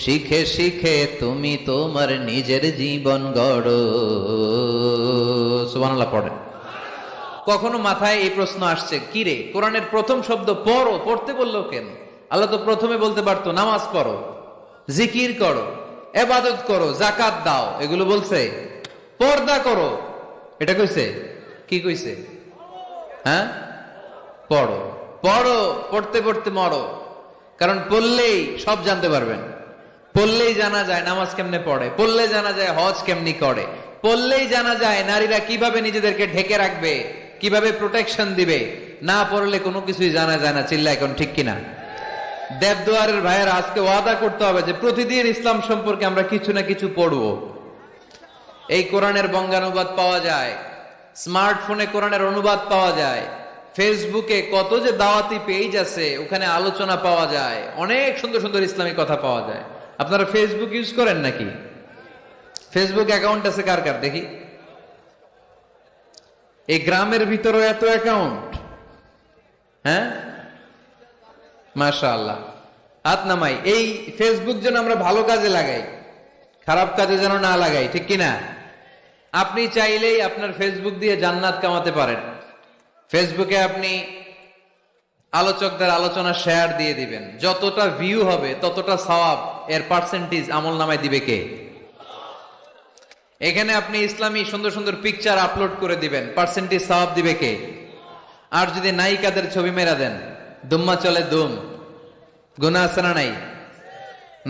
S1: শিখে শিখে তুমি তোমার নিজের জীবন গড়ো। সুবহানাল্লাহ পড়েন। কখনো মাথায় এই প্রশ্ন আসছে, কি রে কোরআনের প্রথম শব্দ পড়ো, পড়তে বললো কেন? আল্লাহ তো প্রথমে বলতে পারতো নামাজ পড়ো, জিকির করো, ইবাদত করো, যাকাত দাও, এগুলো বলছে? পর্দা করো, এটা কইছে? কি কইছে? হ্যাঁ, পড়ো। পড়ো, পড়তে পড়তে মরো, কারণ পড়লেই সব জানতে পারবেন। পড়লেই জানা যায় নামাজ কেমনে পড়ে, পড়লে জানা যায় হজ কেমনি করে, পড়লেই জানা যায় নারীরা কিভাবে নিজেদেরকে ঢেকে রাখবে, কিভাবে প্রোটেকশন দিবে। না পড়লে কোনো কিছুই জানা যায় না। চিল্লা এখন ঠিক কিনা? দেবদুয়ারের ভাইয়েরা আজকে ওয়াদা করতে হবে যে প্রতিদিন ইসলাম সম্পর্কে আমরা কিছু না কিছু পড়বো। এই কোরআনের বঙ্গানুবাদ পাওয়া যায়, স্মার্টফোনে কোরআনের অনুবাদ পাওয়া যায়, ফেসবুকে কত যে দাওয়াতি পেজ আছে, ওখানে আলোচনা পাওয়া যায়, অনেক সুন্দর সুন্দর ইসলামিক কথা পাওয়া যায়। আপনারা ফেসবুক ইউজ করেন নাকি? ফেসবুক অ্যাকাউন্ট আছে কার কার দেখি? এই গ্রামের ভিতরে এত অ্যাকাউন্ট, হ্যাঁ, মাশাআল্লাহ। হাত নামাই। এই ফেসবুক যেন আমরা ভালো কাজে লাগাই, খারাপ কাজে যেন না লাগাই, ঠিক কিনা? আপনি চাইলেই আপনার ফেসবুক দিয়ে জান্নাত কামাতে পারেন। ফেসবুকে আপনি আলোচকদের আলোচনা শেয়ার দিয়ে দিবেন, যতটা ভিউ হবে ততটা সওয়াব এর পার্সেন্টেজ আমল নামায় দিবে কে? এখানে আপনি ইসলামী সুন্দর সুন্দর পিকচার আপলোড করে দিবেন, পার্সেন্টেজ সওয়াব দিবে কে? আর যদি নায়িকাদের ছবি মেরা দেন, দুম্মা চলে দুম, গুনাহ আছে না নাই?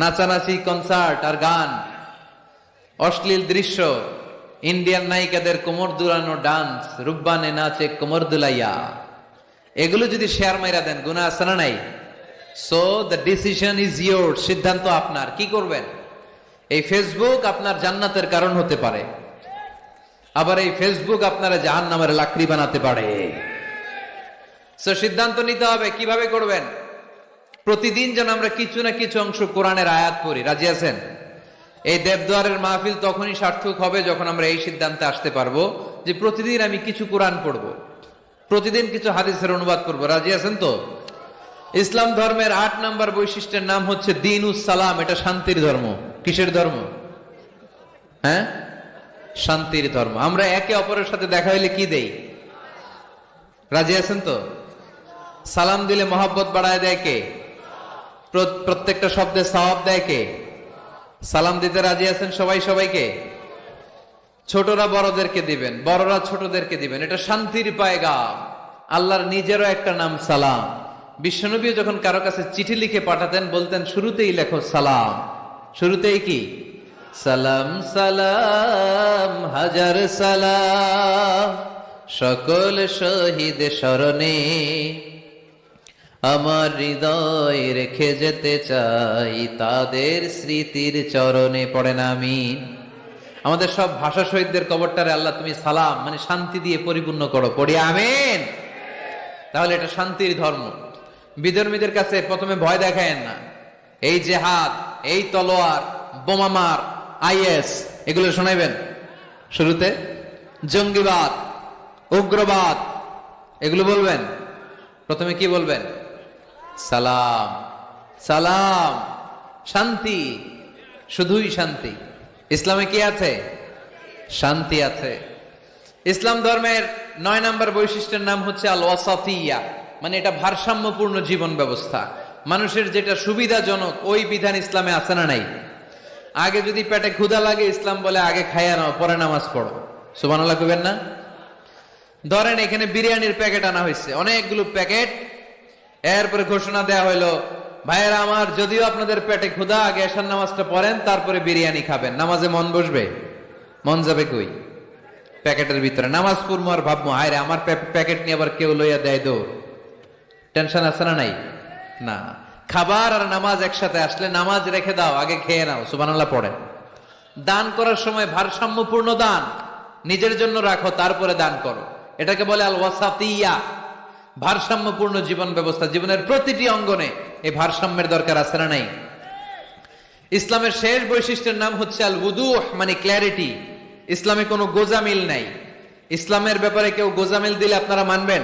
S1: নাচানাচি, কনসার্ট আর গান, অশ্লীল দৃশ্য, ইন্ডিয়ান নায়িকাদের কোমর দুলানো ডান্স, রুব্বানে নাচে কোমর দুলাইয়া, এগুলো যদি শেয়ার মাইরা দেন, গুনাহ আছে না নাই? So the decision is your, সিদ্ধান্ত আপনার। কি করবেন? এই ফেসবুক আপনার জান্নাতের কারণ হতে পারে, আবার এই ফেসবুক আপনারা জাহান্নামের লাকড়ি বানাতে পারে। সো সিদ্ধান্ত নিতে হবে কিভাবে করবেন। প্রতিদিন যেন আমরা কিছু না কিছু অংশ কোরআনের আয়াত পড়ি। রাজি আছেন? এই দেবদুয়ারের মাহফিল তখনই সার্থক হবে যখন আমরা এই সিদ্ধান্তে আসতে পারবো যে প্রতিদিন আমি কিছু কোরআন পড়বো, প্রতিদিন কিছু হাদিসের অনুবাদ করবো। রাজি আছেন তো? ইসলাম ধর্মের 8 নম্বর বৈশিষ্ট্যের নাম হচ্ছে দীনুস সালাম। এটা শান্তির ধর্ম। কিসের ধর্ম? হ্যাঁ, শান্তির ধর্ম। আমরা একে অপরের সাথে দেখা হইলে কি দেই? রাজি আছেন তো? সালাম দিলে মহব্বত বাড়ায় দেয় কে? প্রত্যেকটা শব্দে সওয়াব দেয় কে? সালাম দিতে রাজি আছেন সবাই সবাইকে? ছোটরা বড়দেরকে দিবেন, বড়রা ছোটদেরকে দিবেন। এটা শান্তির পায়গাম। আল্লাহর নিজেরও একটা নাম সালাম। বিশ্বনবী যখন কারো কাছে চিঠি লিখে পাঠাতেন বলতেন শুরুতেই লেখো সালাম। শুরুতেই কি? সালাম সালাম হাজার সালাম, সকল শহীদ স্মরণে আমার হৃদয় রেখে যেতে চাই তাদের স্মৃতির চরণে। পড়েন আমিন। আমাদের সব ভাষা শহীদদের কবরটারে আল্লাহ তুমি সালাম মানে শান্তি দিয়ে পরিপূর্ণ করো। পড়ি আমিন। তাহলে এটা শান্তির ধর্ম। বিধর্মীদের কাছে প্রথমে ভয় দেখায়েন না। এই জেহাদ, এই তলোয়ার, বোমামার, আইএস এগুলো শোনাইবেন শুরুতে। জঙ্গিবাদ, উগ্রবাদ এগুলো বলবেন। প্রথমে কি বলবেন? সালাম সালাম, শান্তি, শুধুই শান্তি। ইসলামে কি আছে? শান্তি আছে। ইসলাম ধর্মের 9 নম্বর বৈশিষ্ট্যের নাম হচ্ছে আল ওয়াসাতিয়া, মানে এটা ভারসাম্যপূর্ণ জীবন ব্যবস্থা। মানুষের যেটা সুবিধাজনক ওই বিধান ইসলামে আছে না নাই? আগে যদি পেটে ক্ষুধা লাগে ইসলাম বলে আগে খাইয়া নাও, পরে নামাজ পড়ো। সুবহানাল্লাহ কইবেন না? ধরেন এখানে বিরিয়ানির প্যাকেট আনা হয়েছে, অনেকগুলো প্যাকেট। এরপরে ঘোষণা দেয়া হইলো, ভাইয়েরা আমার, যদিও আপনাদের পেটে ক্ষুধা, আগে এশার নামাজটা পড়েন তারপরে বিরিয়ানি খাবেন। নামাজে মন বসবে? মন যাবে কই? প্যাকেটের ভিতরে। নামাজ পড়বো আর ভাববো হায়রে আমার প্যাকেট নিয়ে আবার কেউ লইয়া দেয় দৌড়। টেনশন আছে না নাই? না। খাবার আর নামাজ একসাথে আসলে নামাজ রেখে দাও, আগে খেয়ে নাও, সুবহানাল্লাহ পড়েন। দান করার সময় ভারসাম্যপূর্ণ দান, নিজের জন্য রাখো তারপরে দান করো। এটাকে বলে আল ওয়াসাতিয়া, ভারসাম্যপূর্ণ জীবন ব্যবস্থা। জীবনের প্রতিটি অঙ্গনে এই ভারসাম্যের দরকার আছে না নাই? ইসলামের শেষ বৈশিষ্ট্যের নাম হচ্ছে আল উদুহ, মানে ক্ল্যারিটি। ইসলামে কোনো গোজামিল নাই। ইসলামের ব্যাপারে কেউ গোজামিল দিলে আপনারা মানবেন?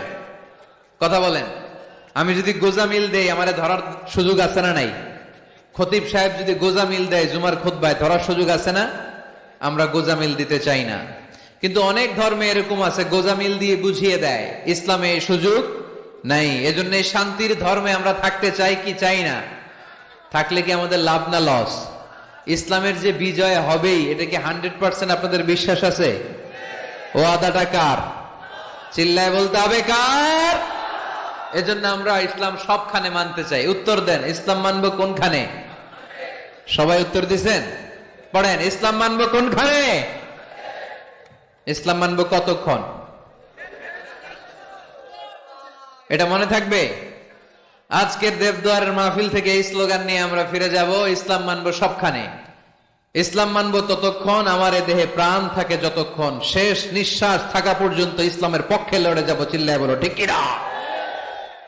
S1: কথা বলেন। আমি যদি গোজামিল দেই আমারে ধরার সুযোগ আছে না নাই? খতিব সাহেব যদি গোজামিল দেয় জুমার খুতবায়, ধরার সুযোগ আছে না? আমরা গোজামিল দিতে চাই না। কিন্তু অনেক ধর্মে এরকম আছে গোজামিল দিয়ে বুঝিয়ে দেয়। ইসলামে এই সুযোগ নাই। এজন্য এই শান্তির ধর্মে আমরা থাকতে চাই কি চাই না? থাকলে কি আমাদের লাভ না লস? ইসলামের যে বিজয় হবেই, এটা কি 100% আপনাদের বিশ্বাস আছে? ও আদাটা কার? চিল্লায় বলতে হবে কার? এজন্য আমরা ইসলাম সবখানে মানতে চাই। উত্তর দেন, ইসলাম মানবো কোনখানে? সবাই উত্তর দিছেন? পড়েন, ইসলাম মানবো কোনখানে? ইসলাম মানবো কতক্ষণ? এটা মনে থাকবে। আজকের দেবদুয়ারের মাহফিল থেকে এই স্লোগান নিয়ে আমরা ফিরে যাব, ইসলাম মানবো সবখানে। ইসলাম মানবো ততক্ষণ আমার এ দেহে প্রাণ থাকে, যতক্ষণ শেষ নিঃশ্বাস থাকা পর্যন্ত ইসলামের পক্ষে লড়ে যাব। চিল্লায় বলো ঠিক কিনা?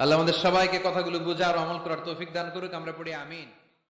S1: আল্লাহ আমাদের সবাইকে কথাগুলো বুঝার, আমল করার তৌফিক দান করুক। আমরা পড়ি আমিন।